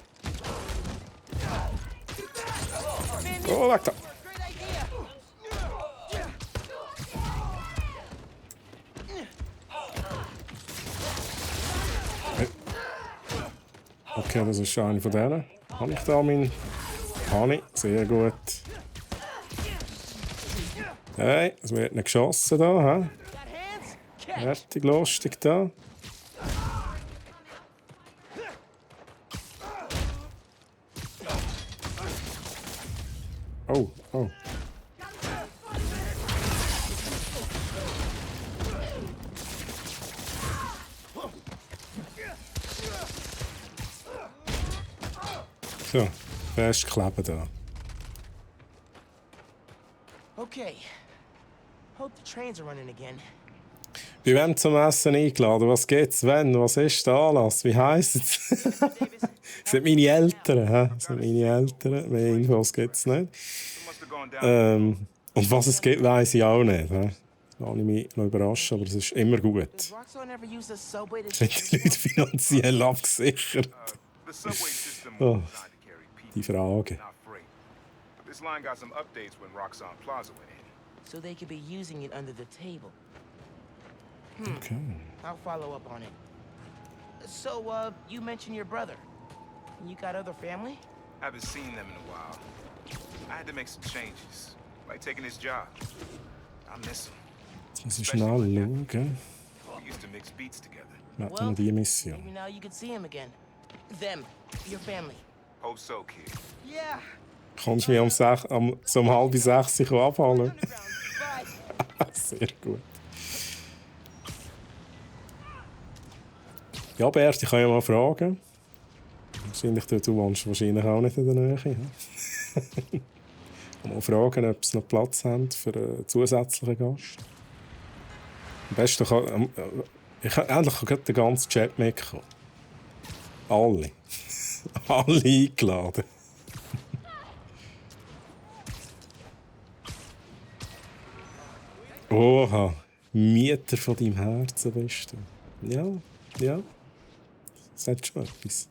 Oh, weg da! Okay, das ist eine von denen. Habe ich da meinen... Habe ich. Sehr gut. Hey, es wird nicht geschossen da, hä? Fertig, lustig da. Oh, oh. So, festkleben da. Okay. Hope the trains are running again. Wir werden zum Essen eingeladen. Was geht's, wenn? Was ist der Anlass? Wie heisst es? Das sind meine Eltern. Das sind meine Eltern. Mehr Infos gibt es nicht. Und was es gibt, weiss ich auch nicht. Lass ich mich noch überraschen, aber es ist immer gut. Sind die Leute finanziell abgesichert? Oh, die Frage. This line got some updates when Roxxon Plaza went in. So they could be using it under the table. Okay. I'll follow up on it. So, you mentioned your brother. You got other family? Haven't seen them in a while. I had to make some changes, like taking his job. I miss him. Jetzt muss ich schnell schauen. We used to mix beats together. Warten wir die Mission. Maybe now you can see him again. Them, your family. Hope so, kid. Yeah. Kommst du mich um 5:30 abholen? Sehr gut. Ja, Bert, ich kann ja mal fragen. Wahrscheinlich du wohnst wahrscheinlich auch nicht in der Nähe. Ich kann mal fragen, ob sie noch Platz haben für einen zusätzlichen Gast. Am besten kann... endlich kann den ganzen Chat mitkommen. Alle. Alle eingeladen. Oha, Mieter von deinem Herzen bist du. Ja, ja. Das hat schon etwas.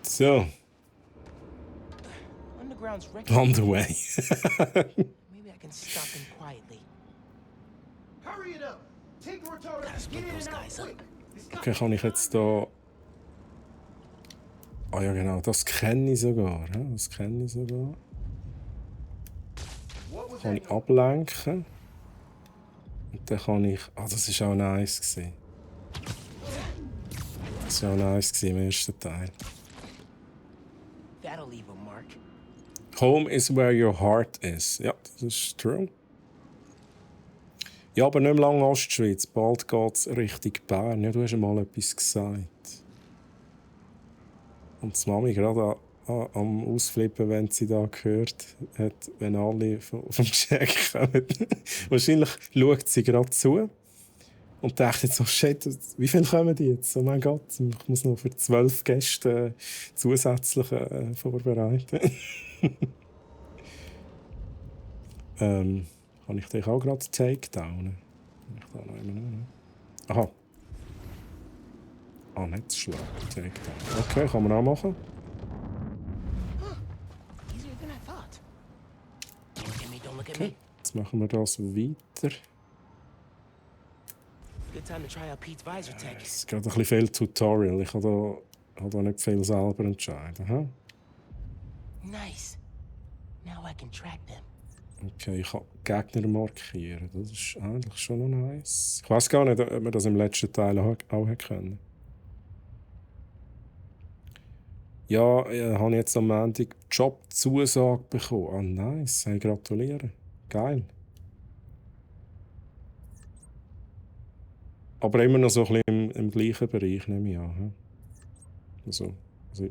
So. On the way. Maybe I can stop him quietly. Hurry it up. Take the retarder. Get in and out quick. Okay, kann ich jetzt da... Ah ja genau, das kenne ich sogar. Das kenne ich sogar. Kann ich ablenken. Und dann kann ich... Ah, das war auch nice gewesen. Das war ja nice im ersten Teil. That'll leave a mark. Home is where your heart is. Ja, das ist true. Ja, aber nicht mehr lange Ostschweiz. Bald geht es Richtung Bern. Ja, du hast mal etwas gesagt. Und die Mami gerade am Ausflippen, wenn sie da gehört hat, wenn alle vom Geschenk kommen. Wahrscheinlich schaut sie gerade zu und denkt jetzt so, shit, wie viele kommen die jetzt? Oh mein Gott, ich muss noch für 12 Gäste zusätzlich vorbereiten. Kann ich dich auch gerade takedownen? Aha. Ah, nicht schlagen. Takedown. Okay, kann man auch machen. Okay, jetzt machen wir das weiter. Es ist gerade ein bisschen viel Tutorial. Ich kann da nicht viel selber entscheiden. Hm? Nice. Now I can track them. Okay, ich kann Gegner markieren. Das ist eigentlich schon noch nice. Ich weiß gar nicht, ob wir das im letzten Teil auch können. Ja, ich habe jetzt am Montag Jobzusage bekommen. Ah, nice. Hey, gratuliere. Geil. Aber immer noch so ein bisschen im gleichen Bereich, nehme ich an. Also ich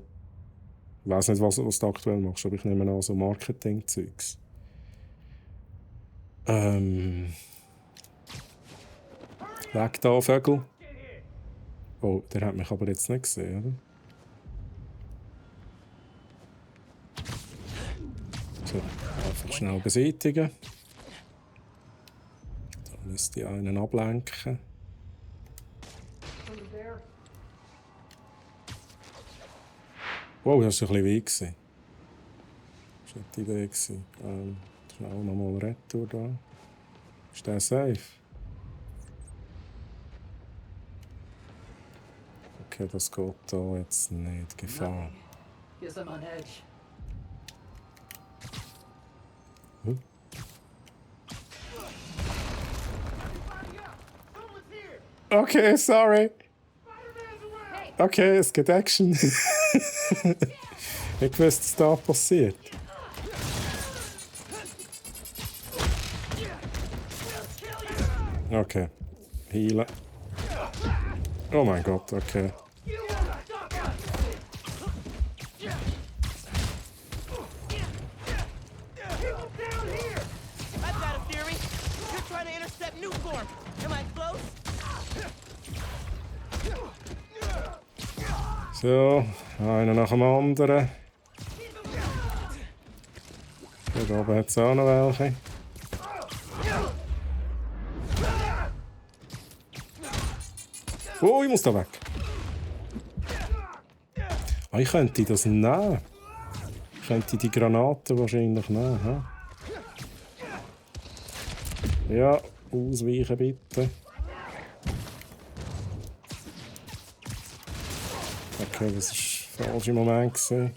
weiss nicht, was du aktuell machst, aber ich nehme an, so Marketing-Zeugs. Weg da, Vögel. Oh, der hat mich aber jetzt nicht gesehen, oder? So, einfach schnell beseitigen. Da müsste ich einen ablenken. Wow, das war ein bisschen weit. Das war nicht die Idee. Schnell nochmal Retour da. Ist der safe? Okay, das geht da jetzt nicht. Gefahr. Guess I'm on edge. Hm? Okay, sorry. Okay, es gibt Action. Ich wusste, was da passiert. Okay. Healen. Oh mein Gott, okay. So, einer nach dem anderen. Hier oben hat es auch noch welche. Oh, ich muss da weg. Ah, ich könnte das nehmen. Ich könnte die Granaten wahrscheinlich nehmen. He? Ja, ausweichen bitte. Okay, das war der falsche Moment gewesen.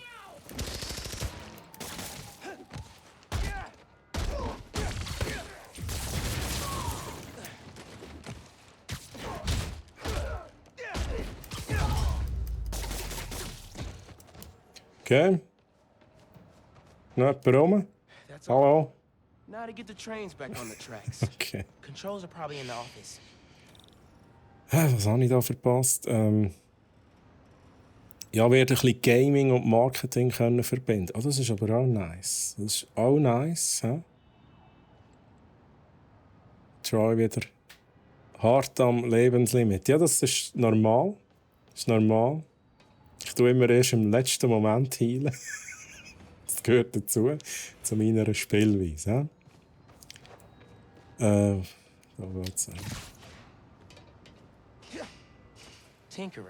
Okay. Noch jemand rum? Hallo? Now to get the trains back on the tracks. Okay. Controls are probably in the office. Was habe ich da verpasst? Ja, werde ein bisschen Gaming und Marketing können verbinden. Oh, das ist aber auch nice. Das ist auch nice. He? Troy wieder hart am Lebenslimit. Ja, das ist normal. Das ist normal. Ich tue immer erst im letzten Moment heilen. Das gehört dazu, zu meiner Spielweise. Da geht's an. Tinkerer.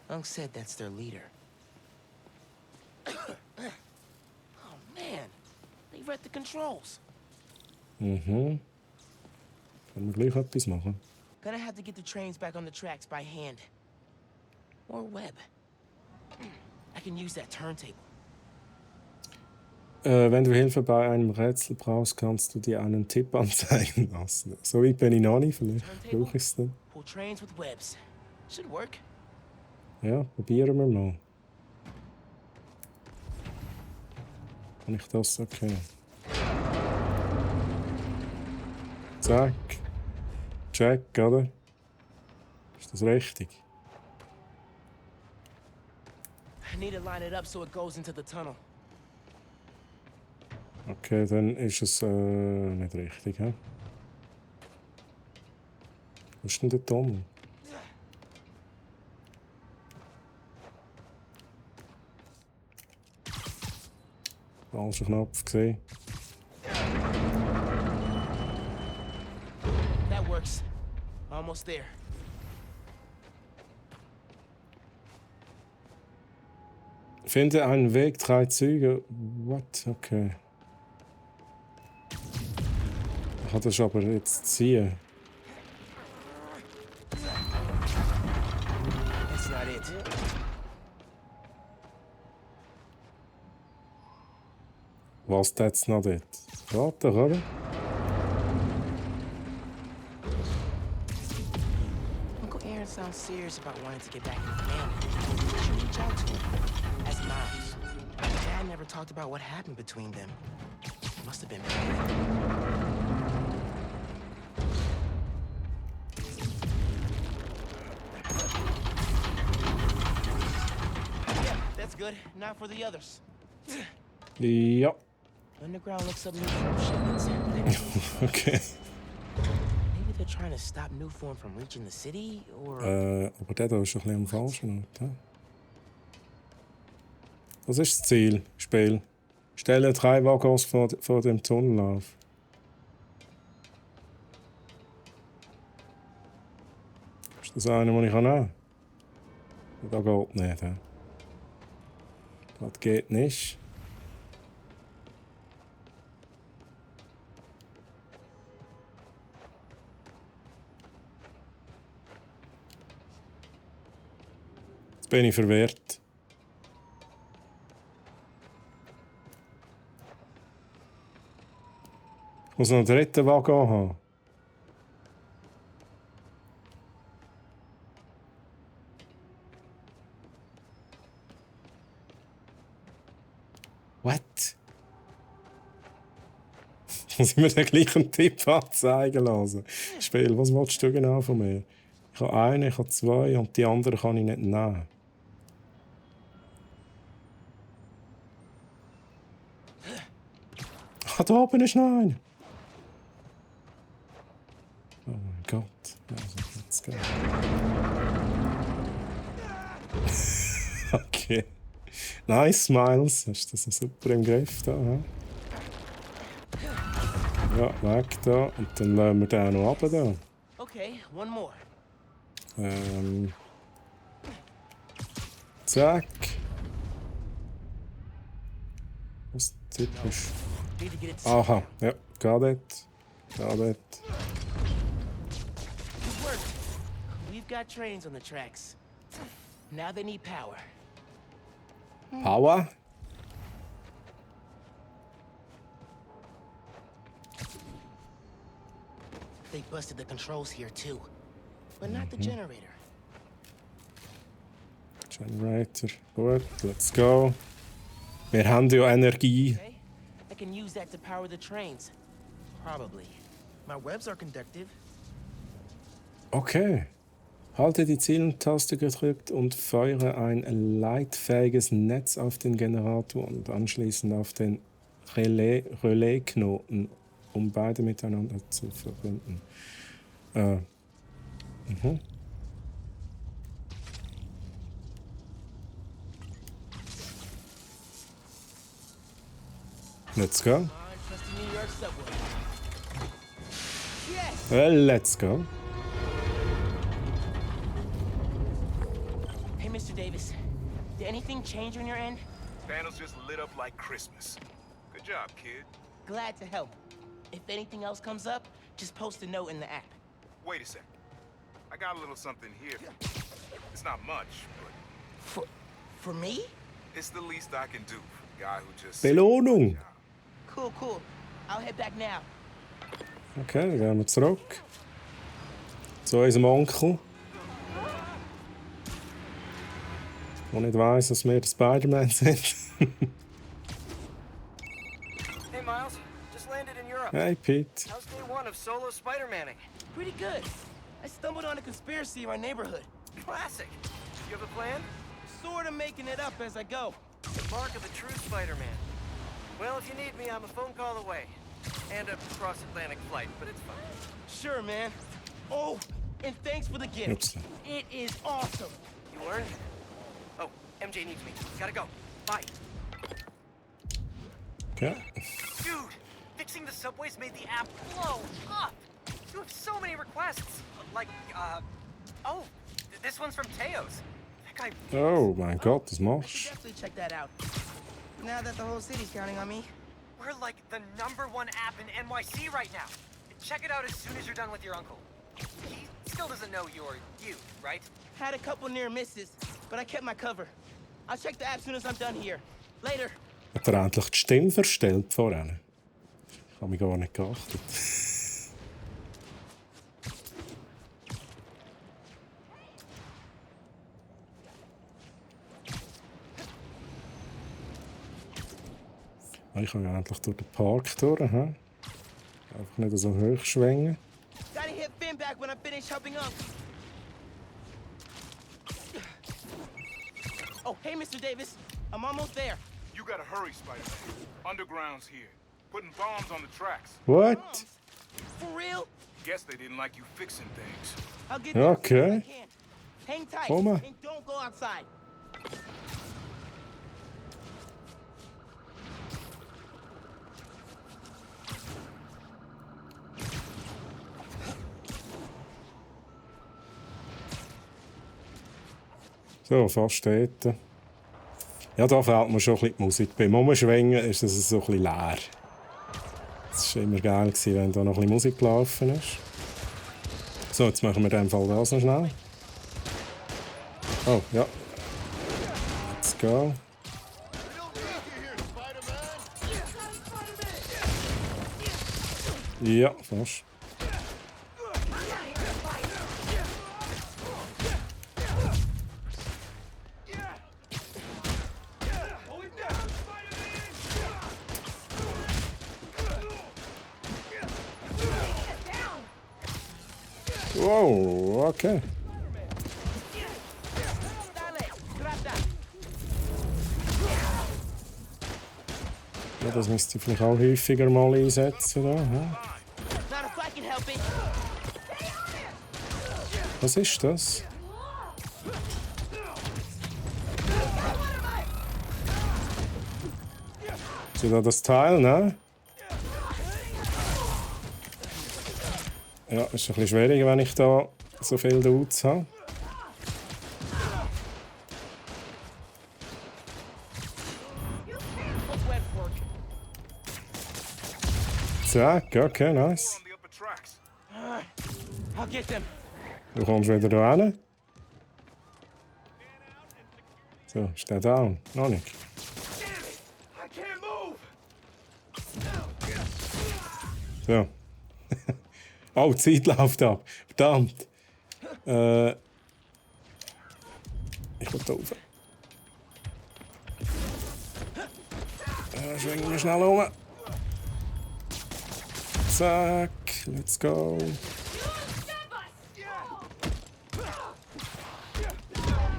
Unc said that's their leader. Oh man, they read the controls. Mhm. Können wir gleich etwas machen? Gonna have to get the trains back on the tracks by hand. Or web. I can use that turntable. Wenn du Hilfe bei einem Rätsel brauchst, kannst du dir einen Tipp anzeigen lassen. So weit bin ich noch nicht, vielleicht brauche ich es dann. Pull trains with webs. Should work. Ja, probieren wir mal. Kann ich das erkennen? Zack. Check, oder? Ist das richtig? I need to line it up so it goes into the tunnel. Okay, dann ist es nicht richtig, hä? Wo ist denn der Tunnel? Falscher Knopf gesehen. That works. Almost there. Finde einen Weg, 3 Züge. What? Okay. Ich kann das aber jetzt ziehen. That's not it. Was, that's not it? Warte, oder? Uncle Aaron sounds serious about wanting to get back in the family. You should reach out to him. As Miles. Dad never talked about what happened between them. It must have been bad. Yeah, that's good. Now for the others. Ja. Underground looks up new form shipments. Okay. Maybe they're trying to stop new form from reaching the city, or... Aber der da ist doch ein bisschen am falschen Ort. He? Was ist das Ziel? Spiel. Stelle 3 Waggons vor dem Tunnel auf. Ist das einer, den ich nehmen kann? Da geht nicht. He? Das geht nicht. Jetzt bin ich verwirrt. Ich muss noch einen dritten Waggon haben. What? Muss ich mir den gleichen Tipp anzeigen lassen? Spiel, was willst du genau von mir? Ich habe einen, ich habe 2 und die anderen kann ich nicht nehmen. Ah, da oben ist noch einer. Oh mein Gott. Also, let's go. Okay. Nice, Miles. Hast du das super im Griff da? He? Ja, weg da. Und dann lassen wir den noch runter da. Okay, one more. Zack. Was typisch. Need to get it. Aha, ja, got it. Got it. Good work. We've got trains on the tracks. Now they need power. Power? They busted the controls here too, but not the generator. Generator. Gut, let's go. Wir haben ja Energie. Okay, I can use that to power the trains. Probably. My webs are conductive. Okay. Halte die Zieltaste gedrückt und feuere ein leitfähiges Netz auf den Generator und anschließend auf den Relaisknoten, um beide miteinander zu verbinden. Let's go. On, trusty New York subway. Yes! Well, let's go. Hey, Mr. Davis. Did anything change on your end? Panels just lit up like Christmas. Good job, kid. Glad to help. If anything else comes up, just post a note in the app. Wait a sec. I got a little something here. It's not much, but For me? it's the least I can do for a guy who just... Belohnung. Cool, cool. I'll head back now. Okay, dann gehen wir zurück. Zu unserem Onkel. der nicht weiss, dass wir Spider-Man sind. Hey, Miles. Just landed in Europe. Hey, Pete. How's day one of solo Spider-Manning? Pretty good. I stumbled on a conspiracy in my neighborhood. Classic. You have a plan? Sort of making it up as I go. The mark of a true Spider-Man. Well, if you need me, I'm a phone call away. And a cross-Atlantic flight, but it's fine. Sure, man. Oh, and thanks for the gift. Oops. It is awesome. You earned it. Oh, MJ needs me. Gotta go. Bye. Okay. Dude, fixing the subways made the app blow up. You have so many requests. Like, oh, this one's from Teos. That guy. Oh mein Gott, das I machst should definitely check that out. Now that the whole city's counting on me. We're like the #1 app in NYC right now. Check it out as soon as you're done with your uncle. He still doesn't know you're you, right? Had a couple near misses, but I kept my cover. I'll check the app as soon as I'm done here. Later. Hat er endlich die Stimme verstellt vorhin? Ich habe mich gar nicht geachtet. Ich kann ja endlich durch den Park durch. He? Einfach nicht so hoch schwingen. Gotta hit Finn back when I finish helping up. Oh, hey, Mr. Davis. I'm almost there. You gotta hurry, Spider-Man. Underground's here. Putting bombs on the tracks. What? Bombs? For real? Guess they didn't like you fixing things. I'll get there as soon as I Okay. can. Hang tight Come on. and don't go outside. So, fast dort. Ja, da fehlt mir schon ein bisschen die Musik. Beim Umschwingen ist es so ein bisschen leer. Es war immer geil, wenn da noch ein bisschen Musik gelaufen ist. So, jetzt machen wir in dem Fall das noch schnell. Oh, ja. Let's go. Ja, fast. Wow, okay. Ja, das müsste ich vielleicht auch häufiger mal einsetzen. Da, ja. Was ist das? Ist da das Teil, ne? Ja, ist ein bisschen schwierig, wenn ich da so viele Dudes habe. Zack, okay, nice. Du kommst wieder da hin. So, ist der down? Noch nicht. So. Oh, die Zeit läuft ab. Verdammt. Ich will da rauf. Schwingen wir schnell um. Zack, let's go.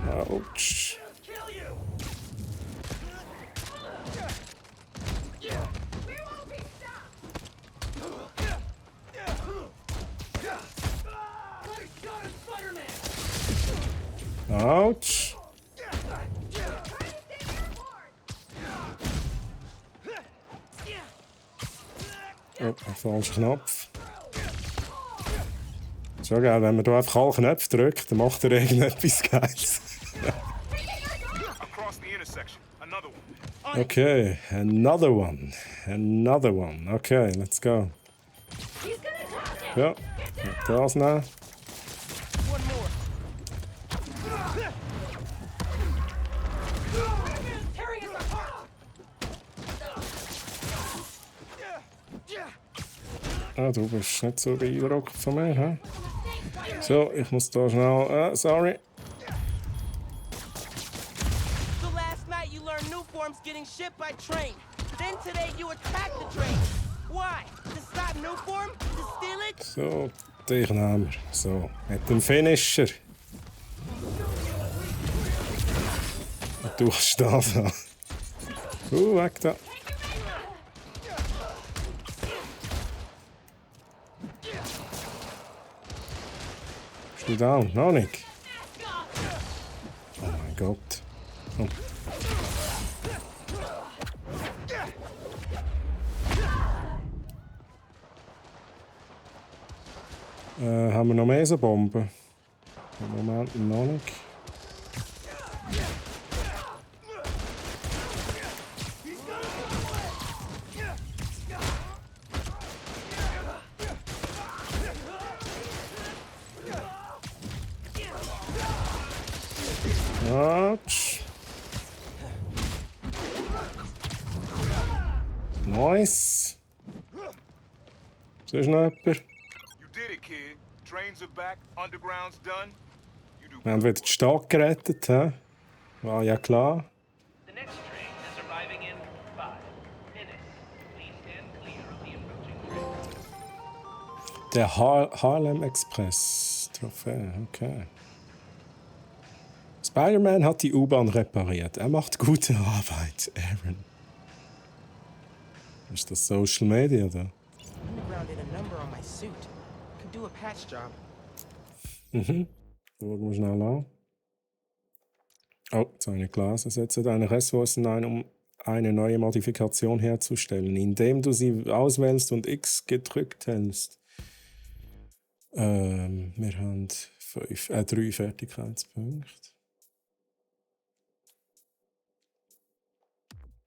Ouch. Ouch. Oh, falscher Knopf. So geil, wenn man hier einfach alle Knöpfe drückt, dann macht er irgendetwas Geiles. Okay, another one. Another one. Okay, let's go. Ja, das nehmen. Ah, du bist nicht so beeindruckt von mir, hä? So, ich muss da schnell... sorry. uniforms getting shipped by train. Then today you attack the train. Why? To stop Nuform? To steal it? So, dich nehmen wir. So, mit dem Finisher. Du hast das an. Weg da. Bist du down? Noch nicht? Oh mein Gott. Komm. Haben wir noch mehr so Bomben? Im Moment noch nicht. Autsch. Nice. Ist noch jemand? Wir haben wieder die Stadt gerettet, hä? War ja klar. The next train is arriving in 5 minutes. Please stand clear of the approaching train. Der Harlem Express. Trophäe, okay. Spider-Man hat die U-Bahn repariert. Er macht gute Arbeit, Aaron. Ist das Social Media da? Underground did a number on my suit. Could do a patch job. Schauen wir schnell an. Oh, jetzt habe ich gelesen. Setze deine Ressourcen ein, um eine neue Modifikation herzustellen, indem du sie auswählst und X gedrückt hältst. Wir haben 3 Fertigkeitspunkte.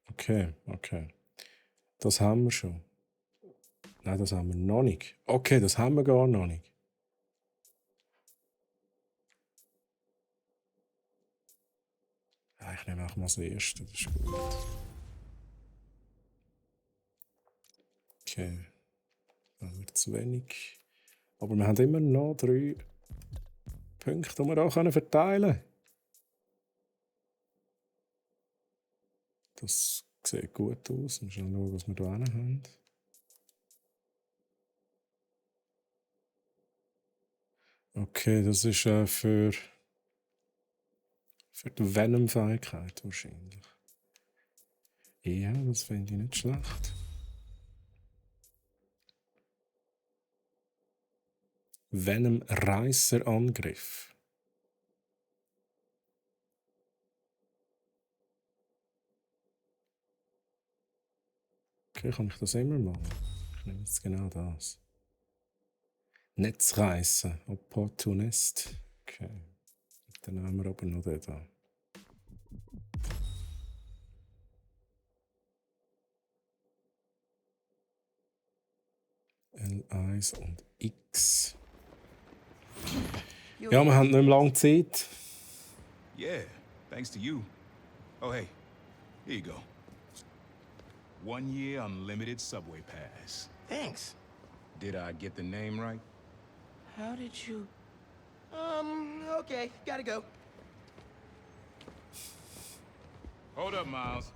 Okay. Das haben wir schon. Nein, das haben wir noch nicht. Okay, das haben wir gar noch nicht. Ja, ich nehme auch mal das erste, das ist gut. Okay. Da haben wir zu wenig. Aber wir haben immer noch 3 Punkte, die wir auch verteilen können. Das sieht gut aus. Wir schauen, was wir hier haben. Okay, das ist für die Venom-Fähigkeit wahrscheinlich. Ja, das finde ich nicht schlecht. Venom-Reißer-Angriff. Okay, kann ich das immer machen? Ich nehme jetzt genau das. Netzreißen, Opportunist. Okay. Dann haben wir aber noch den da. L1 und X. Ja, wir haben nicht mehr lange Zeit. Yeah, thanks to you. Oh, hey, here you go. 1 year unlimited subway pass. Thanks. Did I get the name right? How did you... okay, gotta go. Hold up, Miles.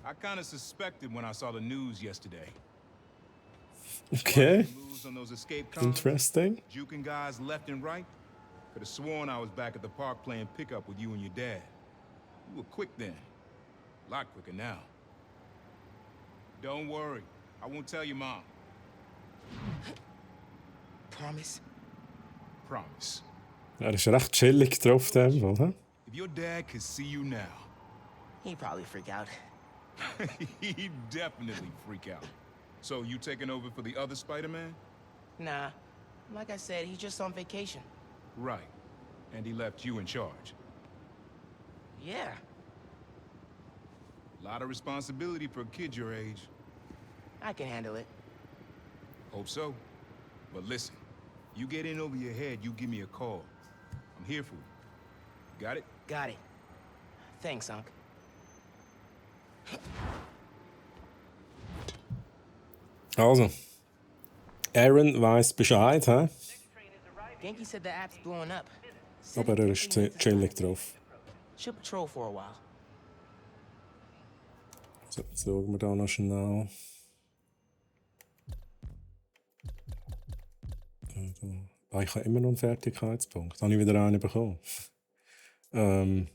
I kind of suspected when I saw the news yesterday. Okay. Moves on those escape cons, Interesting. juking guys left and right. Could have sworn I was back at the park playing pickup with you and your dad. You were quick then. A lot quicker now. Don't worry. I won't tell your mom. Promise? Promise. Er ist recht chillig drauf, dem, oder? If your dad could see you now, He'd probably freak out. he'd definitely freak out. So you taking over for the other Spider-Man? Nah. Like I said, he's just on vacation. Right. And he left you in charge. Yeah. A lot of responsibility for a kid your age. I can handle it. Hope so. But listen, you get in over your head, you give me a call. I'm here for you. Got it? Got it. Thanks, Unc. Also, Aaron weiss Bescheid, hä? Genki said the app's blowing up. Aber er ist chillig drauf. Should patrol for a while. So, jetzt schauen wir da noch schnell. Ah, ich habe immer noch einen Fertigkeitspunkt. Habe ich wieder einen bekommen. Okay,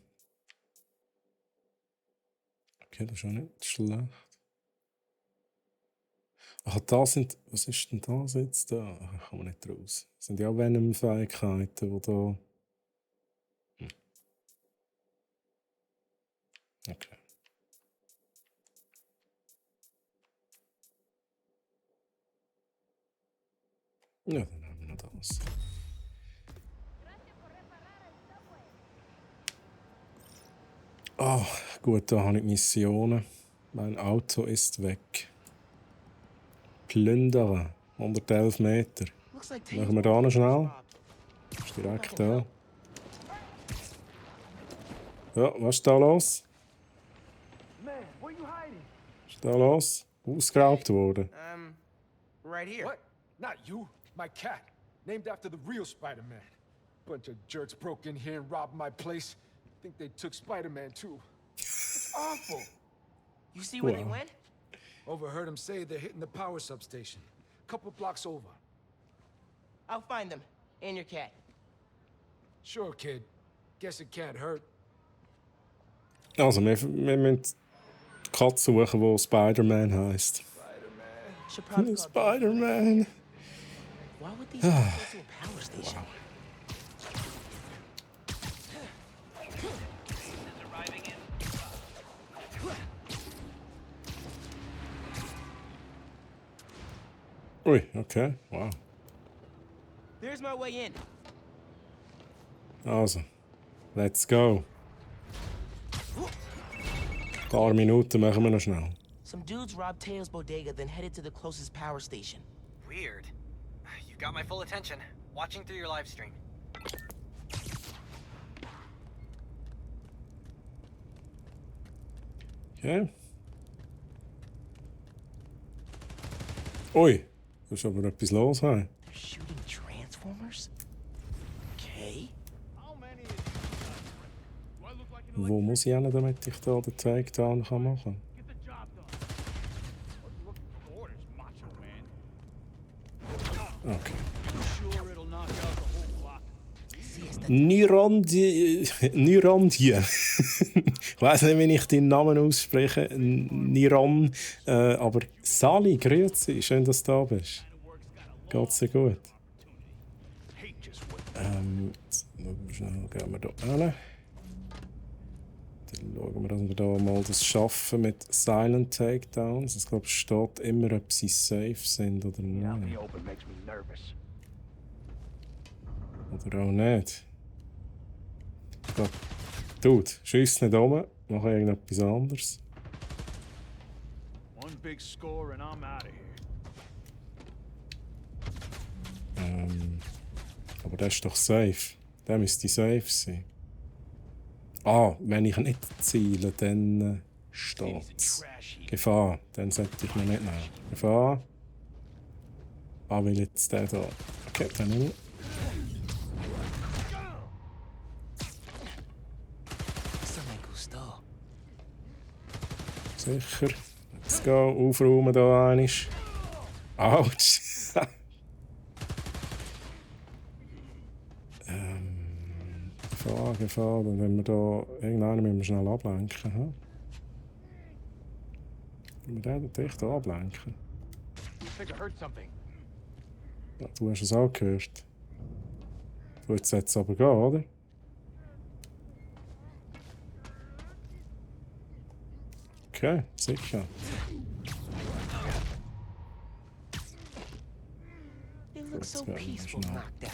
das ist auch nicht schlecht. Ach, das sind. Was ist denn das jetzt da? Ach, ich komme nicht raus. Das sind ja auch Venom-Fähigkeiten, die da. Okay. Ja, dann haben wir noch das. Ah, gut, da habe ich Missionen. Mein Auto ist weg. Plündern. 111 Meter. Machen wir da noch schnell. Ist direkt da. Ja, was ist da los? Was ist da los? Ausgeraubt worden. Right here. What? Not you. My cat. Named after the real Spider-Man. Bunch of jerks broke in here and robbed my place. Think they took Spider-Man too. It's awful. You see where they went? Overheard them say they're hitting the power substation. Couple blocks over. I'll find them. And your cat. Sure, kid. Guess it can't hurt. Also, wir müssen die Katze suchen, die Spider-Man heisst. Spider-Man. Why would these go to a power station? Ui, okay, wow. There's my way in. Also, let's go. Ein paar Minuten machen wir noch schnell. Some dudes robbed Teo's bodega, then headed to the closest power station. Weird. You got my full attention. Watching through your live stream. Okay. Ui, da ist aber etwas los. Hey. They're shooting Transformers? Okay. Wo muss ich hin, damit ich da den Takedown machen kann? Okay. Nirondie. Ich weiß nicht, wie ich deinen Namen ausspreche. Niron. Aber Sali, grüezi. Schön, dass du da bist. Geht's dir gut? Jetzt schnell gehen wir hier hin. Dann schauen wir, dass wir da mal das schaffen mit Silent Takedowns. Ich glaube, es steht immer, ob sie safe sind oder nicht. Oder auch nicht. Ich glaube, Dude, schiess nicht um, mach irgendetwas anderes. One big score and I'm out of here. Aber der ist doch safe. Der müsste safe sein. Ah, wenn ich nicht ziele, dann steht's. Gefahr, dann sollte ich mir nicht nehmen. Gefahr. Ah, will jetzt der da. Okay, dann nehme ich. Sicher. Let's go. Aufräumen da einisch. Autsch. Gefahr. Dann wenn wir da irgendeinen müssen wir schnell ablenken. Hm? Wenn wir den dicht ablenken. Ja, du hast es auch gehört. Du willst jetzt aber gehen, oder? Okay, sicher. They look so peaceful knocked out.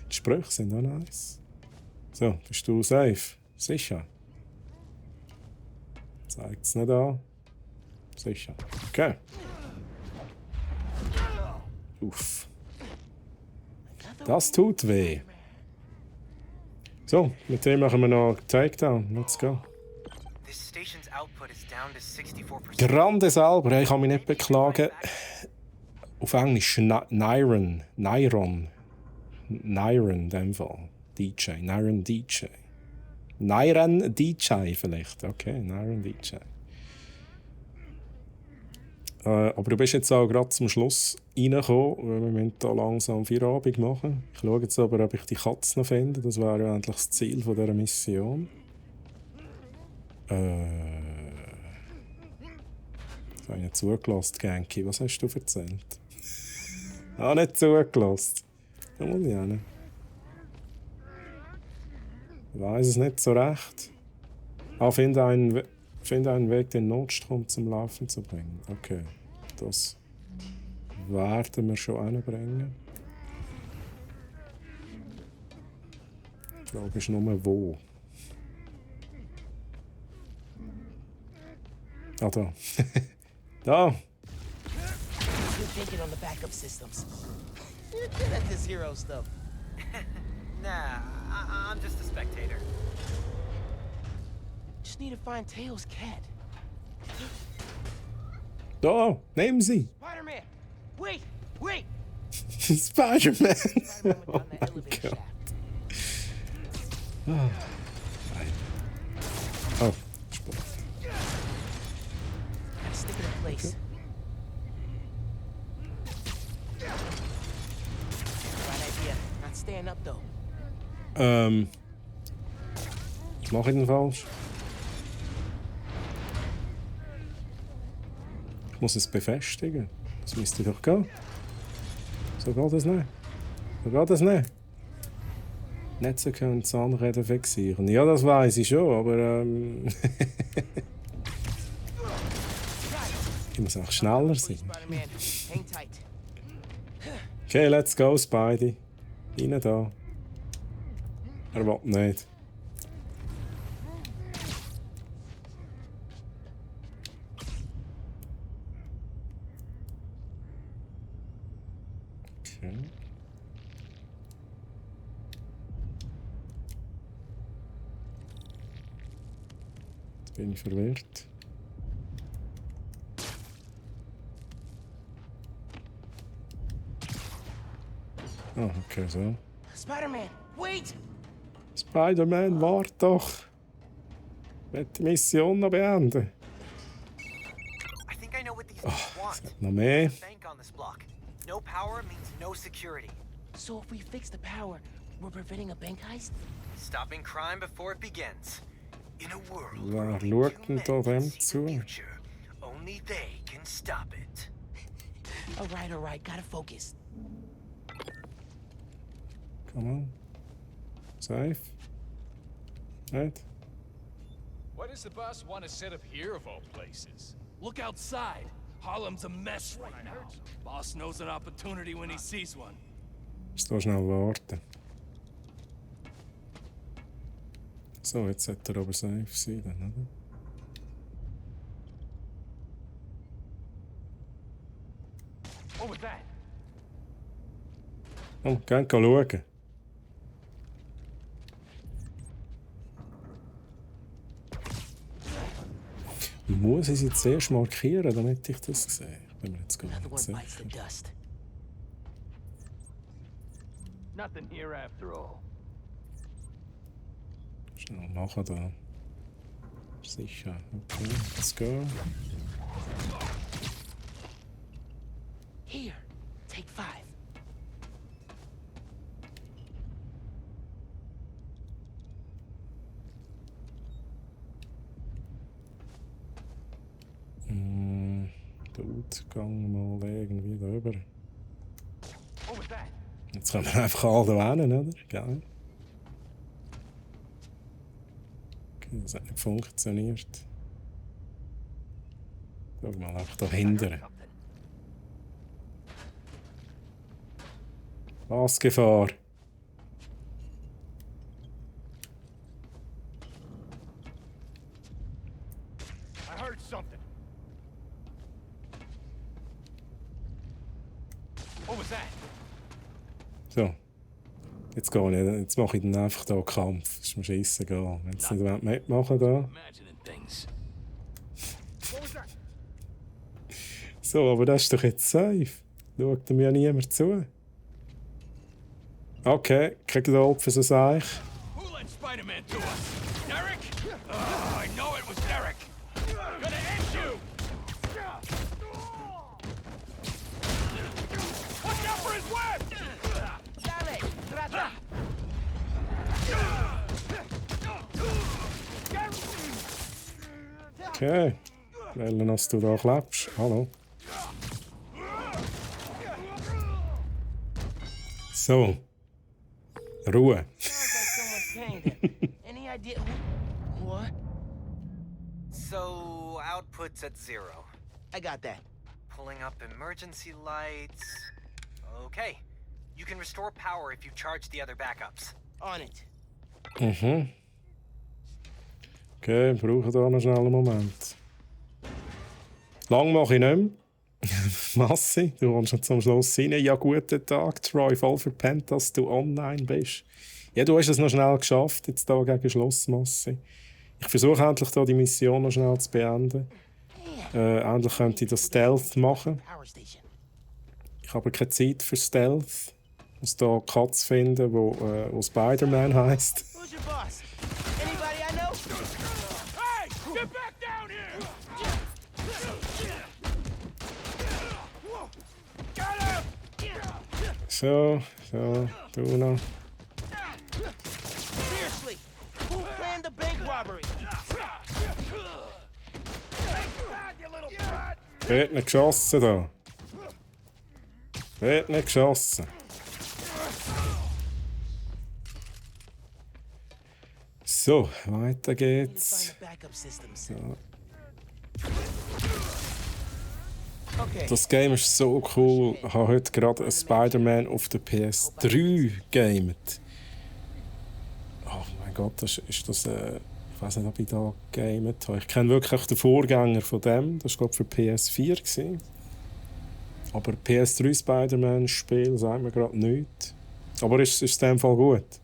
Die Sprüche sind auch nice. So, bist du safe? Sicher. Zeigt es nicht an. Sicher. Okay. Uff. Das tut weh. So, mit dem machen wir noch Takedown. Let's go. Grande Salber, ich kann mich nicht beklagen. Auf Englisch Niron, in dem Fall. DJ, Niron DJ. Nairan DJ vielleicht. Okay, Nairan DJ. Aber du bist jetzt auch gerade zum Schluss reingekommen, weil wir müssen hier langsam Feierabend machen. Ich schaue jetzt aber, ob ich die Katze noch finde. Das wäre ja eigentlich das Ziel von dieser Mission. Das habe ich nicht zugelassen, Genki. Was hast du erzählt? Ah, nicht zugelassen. Da muss ich auch nicht. Ich weiss es nicht so recht. Ah, finde einen Weg, den Notstrom zum Laufen zu bringen. Okay, das werden wir schon hinbringen. Die Frage ist nur, wo. Ah, da. Da! Good thinking on the backup systems. You're good at this hero stuff. Nah, I'm just a spectator. Just need to find Tails' cat. Da! Nehmen Sie! Spider-Man! Wait! Wait! Spider-Man! Oh mein Gott. Oh, nein. Oh, Sport. Gotta stick it in place. Right idea. Not staying up though. Was mache ich denn falsch? Ich muss es befestigen. Das müsste doch gehen. So geht das nicht. So geht das nicht. Netze können Zahnräder fixieren. Ja, das weiß ich schon, aber ich muss auch schneller sein. Okay, let's go, Spidey. Rein da. Er will nicht. Okay. Jetzt bin ich verwirrt. Ah, okay, so. Spider-Man, wait! Spider-Man, warte doch! Ich will die Mission noch beenden. I think I know what these Oh, want. noch mehr. Bank on this block. No power means no security. So if we fix the power, we're preventing a bank heist? Stopping crime before it begins. In a world Wer schaut denn da dem zu? only they can stop it. Alright, gotta focus. Come on. Safe. Right? Why does the boss want to set up here of all places? Look outside. Harlem's a mess right now. Boss knows an opportunity when he sees one. Musst du schnell warten. So, jetzt sollte er aber safe sein, dann, oder? What was that? Oh, geh schauen. Muss ich sie zuerst markieren, damit ich das sehe? Ich bin mir jetzt gar Another nicht one sicher. bites the dust. Nothing here after all. Schnell machen da. Sicher. Okay, let's go. Here, take 5. Gut, gang mal irgendwie da rüber. What was that? Jetzt können wir einfach alle da hin, oder? Geil. Okay, das hat nicht funktioniert. Schau mal einfach da hinten. Was Gefahr? I heard something. What was that? So. Jetzt gehe ich. Jetzt mache ich dann einfach da Kampf. Das ist mir scheissegal. Wenn sie nicht mitmachen da. Imagining things. What was that? So, aber das ist doch jetzt safe. Schaut mir ja niemand zu. Okay, kein Geduld für so Seich. Who let Spider-Man to us? I know it was Derek. Gonna end you. Watch out for his web. Dale, trata. Okay. Wollen, dass du da klebst. Hallo. So. Ruhe. Any idea what? So, output's at 0. I got that. Pulling up emergency lights. Okay. You can restore power if you charge the other backups. On it. Mhm. Okay, wir brauchen hier noch schnell einen Moment. Lang mache ich nicht mehr. Massi, du kommst schon zum Schluss rein. Ja, guten Tag, Troy. Voll verpennt, dass du online bist. Ja, du hast es noch schnell geschafft, jetzt hier gegen Schluss, Massi. Ich versuche endlich hier die Mission noch schnell zu beenden. Endlich könnte ich das Stealth machen. Ich habe keine Zeit für Stealth. Ich muss hier Katz finden, wo Spider-Man heisst. Who's your boss? Anybody I know? Hey, get back down here. So, du noch. Seriously, who planned the bank robbery? Wird nicht geschossen da. Wird nicht geschossen. So, weiter geht's. So. Das Game ist so cool. Ich habe heute gerade ein Spider-Man auf der PS3 gamet. Oh mein Gott, ist das ich weiß nicht, ob ich da gamet habe. Ich kenne wirklich den Vorgänger von dem. Das war glaube ich für PS4 gewesen. Aber PS3 Spider-Man-Spiel sagt mir gerade nichts. Aber ist in dem Fall gut?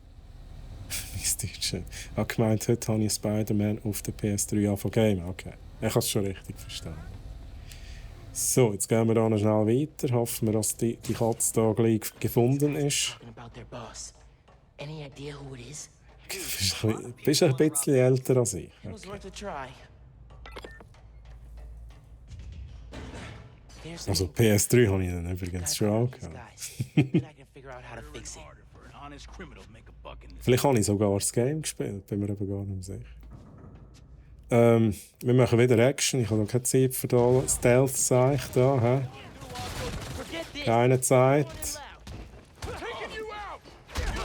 Ich habe gemeint, heute habe ich Spider-Man auf der PS3 angefangen. Okay, ich habe es schon richtig verstanden. So, jetzt gehen wir da noch schnell weiter. Hoffen wir, dass die Katze da gleich gefunden ist. Du bist ein bisschen älter als ich. Okay. Also PS3 habe ich dann übrigens schon auch gehabt. Vielleicht habe ich sogar das Game gespielt, bin mir aber gar nicht sicher. Wir machen wieder Action. Ich habe noch keine Zeit für da Stealth, sage ich da. Keine Zeit.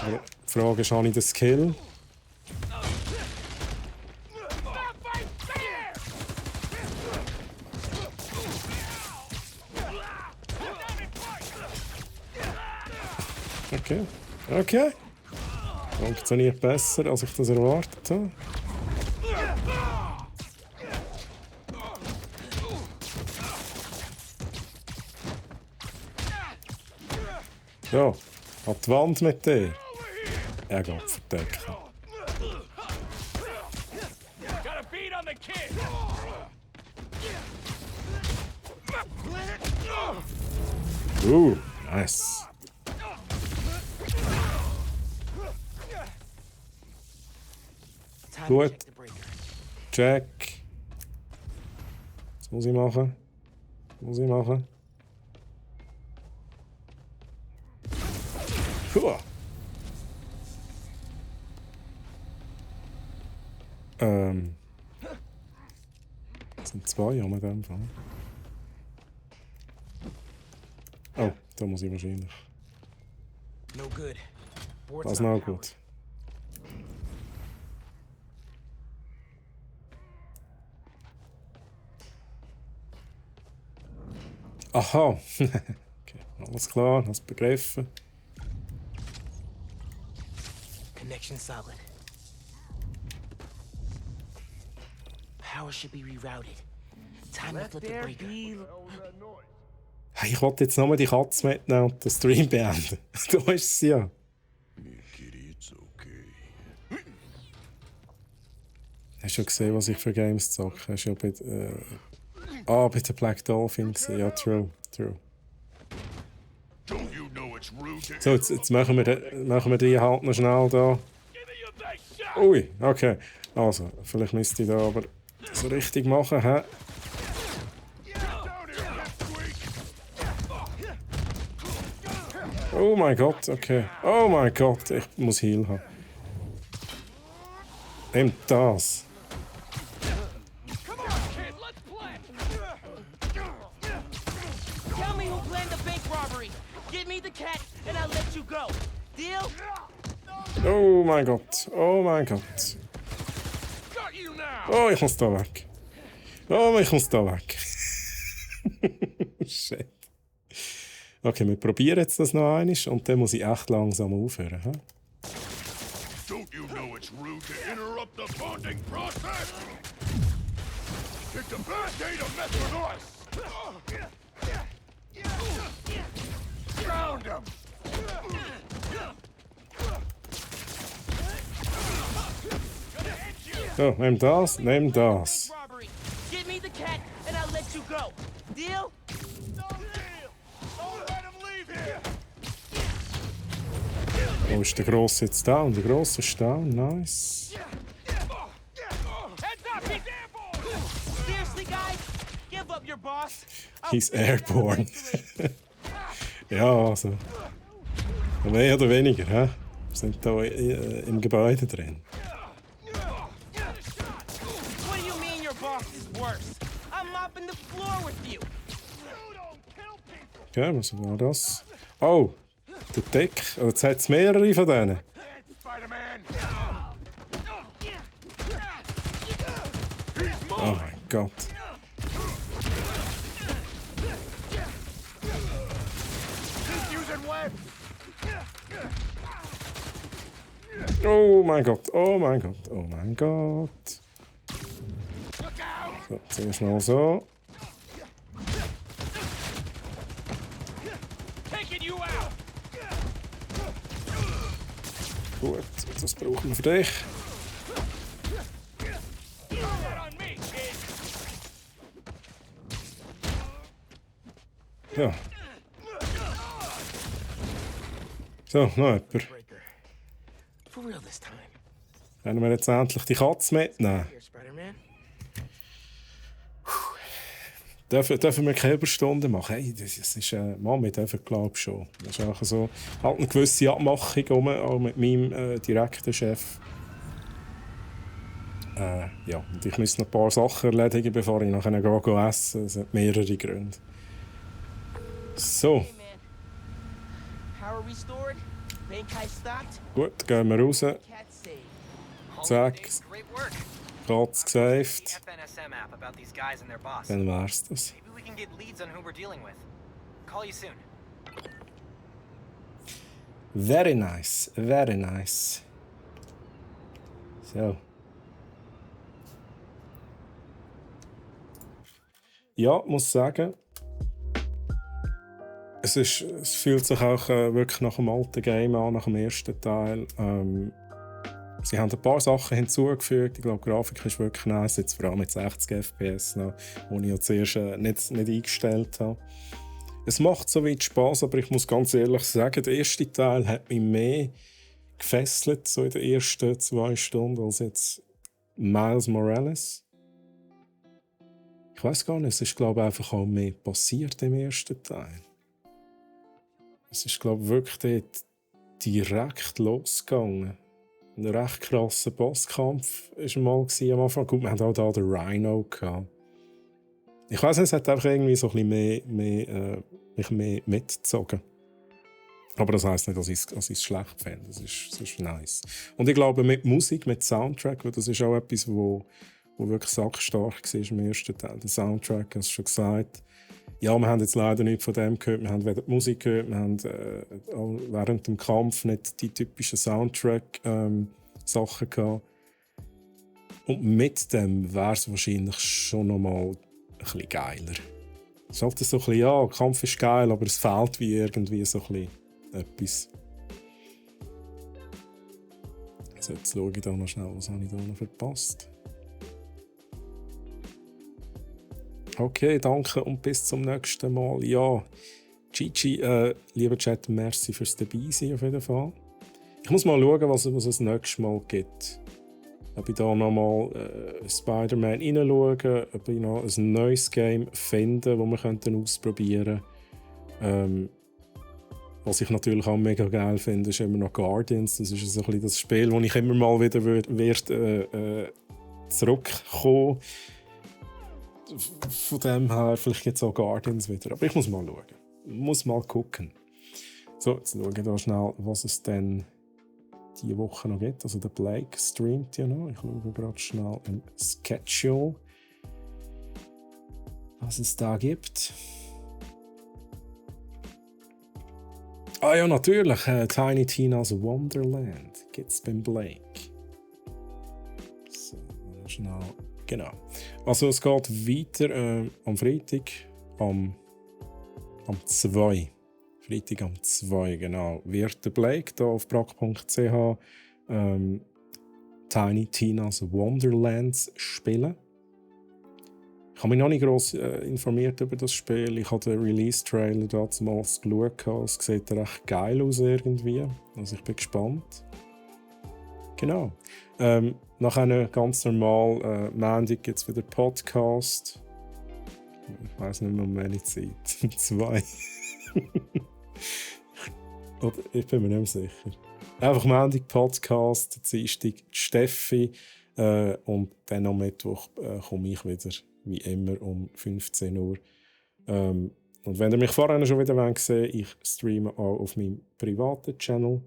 Aber die Frage ist, habe ich den Skill? Okay. Okay. Funktioniert besser, als ich das erwartet habe. Ja, an die Wand mit dir. Er geht verdecken. Nice. Gut. Check. Was muss ich machen? Was muss ich machen? Puh. Das sind zwei in dem Fall. Oh, da muss ich wahrscheinlich. Das ist noch gut. Aha. Okay, alles klar, hast begriffen. Connection solid. Power should be rerouted. Time to flip the breaker. Hey, ich wollte jetzt nochmal die Katze mitnehmen und den Stream beenden. Da ist sie ja. Hast du schon gesehen, was ich für Games zocke? Hast du ja bei der Black Dolphin gesehen. Ja, true. So, jetzt machen wir die halt noch schnell da. Ui, okay. Also, vielleicht müsste ich da aber so richtig machen, hä? Oh mein Gott, okay. Oh mein Gott, ich muss Heal haben. Nimm das. Tell me who planned the bank robbery. Give me the cat and I'll let you go. Deal? Oh mein Gott, oh mein Gott. Oh, ich muss da weg. Oh, ich muss da weg. Shit. Okay, wir probieren jetzt das noch einmal und dann muss ich echt langsam aufhören. He? Don't you know it's rude to interrupt the bonding process? It's a bad day to mess with us! Ground him! So, nimm das, nimm das. Give me the cat and I'll let you go. Deal? Wo ist der Grosse jetzt down? Der Grosse ist down, nice. Seriously, guys? Give up your boss. He's airborne. Ja, also. Mehr oder weniger, hä? Wir sind da im Gebäude drin. What do you mean your boss is worse? I'm mopping the floor with you. Okay, was war das? Oh, der Deck. Also jetzt hat es mehrere von denen. Oh mein Gott. Oh mein Gott, oh mein Gott, oh mein Gott. So, zuerst mal so. Gut, das brauchen wir für dich. Ja. So, noch jemand. For real this time. Können wir jetzt endlich die Katze mitnehmen? Here, Spider-Man. Dürfen wir keine Überstunden machen? Hey, das ist Mann, wir dürfen, glaube ich, schon. Das ist auch so halt eine gewisse Abmachung auch mit meinem direkten Chef. Ja, und ich muss noch ein paar Sachen erledigen, bevor ich nachher gehe essen. Es hat mehrere Gründe. So. Power restored. Bank heist stopped. Gut, gehen wir raus. Cat saved. Zack. Katz gesaved. FNSM app about these guys and their boss. Dann wär's das. Maybe we can get leads on who we're dealing with. Call you soon. Very nice, very nice. So. Ja, muss sagen, es fühlt sich auch wirklich nach dem alten Game an, nach dem ersten Teil. Sie haben ein paar Sachen hinzugefügt. Ich glaube, die Grafik ist wirklich nice, jetzt vor allem mit 60 FPS, noch, die ich ja zuerst nicht eingestellt habe. Es macht soweit Spass, aber ich muss ganz ehrlich sagen, der erste Teil hat mich mehr gefesselt, so in den ersten 2 Stunden, als jetzt Miles Morales. Ich weiß gar nicht, es ist, glaube ich, einfach auch mehr passiert im ersten Teil. Es ist, glaube ich, wirklich dort direkt losgegangen. Ein recht krasser Bosskampf war mal am Anfang. Gut, wir hatten auch da den Rhino gehabt. Ich weiss nicht, es hat einfach irgendwie so ein bisschen mich mehr mitgezogen. Aber das heisst nicht, dass ich es schlecht finde. Das ist nice. Und ich glaube, mit Musik, mit Soundtrack, weil das ist auch etwas, wo wirklich sackstark war im ersten Teil. Der Soundtrack, hast du schon gesagt. Ja, wir haben jetzt leider nichts von dem gehört. Wir haben weder die Musik gehört, wir haben auch während dem Kampf nicht die typischen Soundtrack-Sachen gehabt. Und mit dem wäre es wahrscheinlich schon noch mal ein bisschen geiler. Es ist halt so ein bisschen, ja, der Kampf ist geil, aber es fehlt wie irgendwie so ein bisschen etwas. Also jetzt schaue ich da noch schnell, was habe ich da noch verpasst. Okay, danke und bis zum nächsten Mal. Ja, Gigi, lieber Chat, merci fürs Dabeisein auf jeden Fall. Ich muss mal schauen, was es das nächste Mal gibt. ob ich da nochmal Spider-Man reinschaue, ob ich noch ein neues Game finde, das wir ausprobieren könnten. Was ich natürlich auch mega geil finde, ist immer noch Guardians. Das ist so ein bisschen das Spiel, wo ich immer mal wieder zurückkommen. Von dem her, vielleicht gibt es auch Guardians wieder. Aber ich muss mal schauen. Ich muss mal gucken. So, jetzt schauen wir da schnell, was es denn diese Woche noch gibt. Also der Blake streamt ja noch. Ich schaue gerade schnell im Schedule, was es da gibt. Ah ja, natürlich. Tiny Tina's Wonderland gibt es beim Blake. So, schnell. Genau. Also es geht weiter am Freitag am 2. Freitag am 2, genau. Wird der Blake hier auf brack.ch Tiny Tina's Wonderlands spielen. Ich habe mich noch nicht gross informiert über das Spiel. Ich habe den Release-Trailer damals geschaut. Es sieht recht geil aus irgendwie. Also ich bin gespannt. Genau. Nachher ganz normal, Montag gibt es wieder Podcast. Ich weiss nicht mehr, um welche Zeit. 2. Oder, ich bin mir nicht mehr sicher. Einfach Montag Podcast, Dienstag Steffi und dann am Mittwoch komme ich wieder, wie immer, um 15 Uhr. Und wenn ihr mich vorher schon wieder sehen wollt, ich streame auch auf meinem privaten Channel.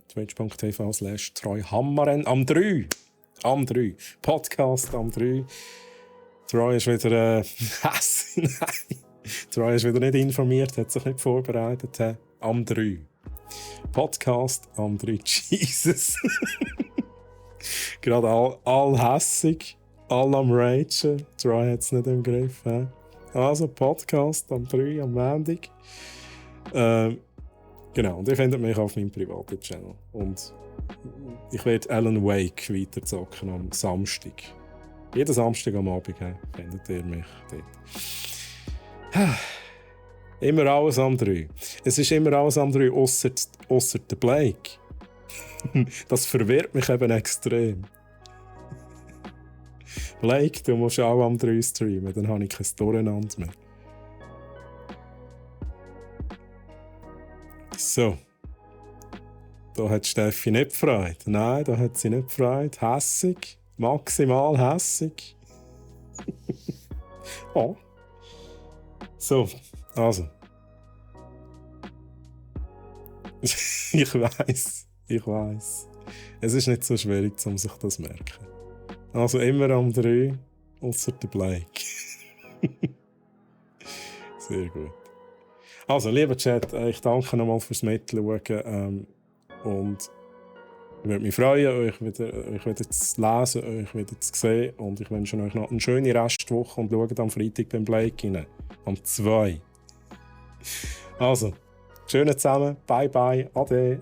twitch.tv/treuhammeren am 3. Podcast am 3. Troy ist wieder Nein. Troy ist wieder nicht informiert, hat sich nicht vorbereitet. Am 3. Podcast am 3. Jesus. Gerade all hässig, all am Ragen. Troy hat es nicht im Griff. Also Podcast am 3 am Montag. Genau, und ihr findet mich auf meinem privaten Channel. Und ich werde Alan Wake weiter zocken am Samstag. Jeden Samstag am Abend findet ihr mich dort. Immer alles am 3. Es ist immer alles am 3, ausser der Blake. Das verwirrt mich eben extrem. Blake, du musst auch am 3 streamen, dann habe ich kein Durcheinander mehr. So. Da hat Steffi nicht Freude. Nein, da hat sie nicht Freude. Hässig. Maximal hässig. Oh. So, also. Ich weiss. Es ist nicht so schwierig, um sich das zu merken. Also immer am 3, ausser der Blake. Sehr gut. Also, lieber Chat, ich danke nochmal fürs Mitschauen. Und ich würde mich freuen, euch wieder zu lesen, euch wieder zu sehen. Und ich wünsche euch noch eine schöne Restwoche und schaut am Freitag beim Blake rein. Am 2. Also, schönen zusammen. Bye bye. Ade.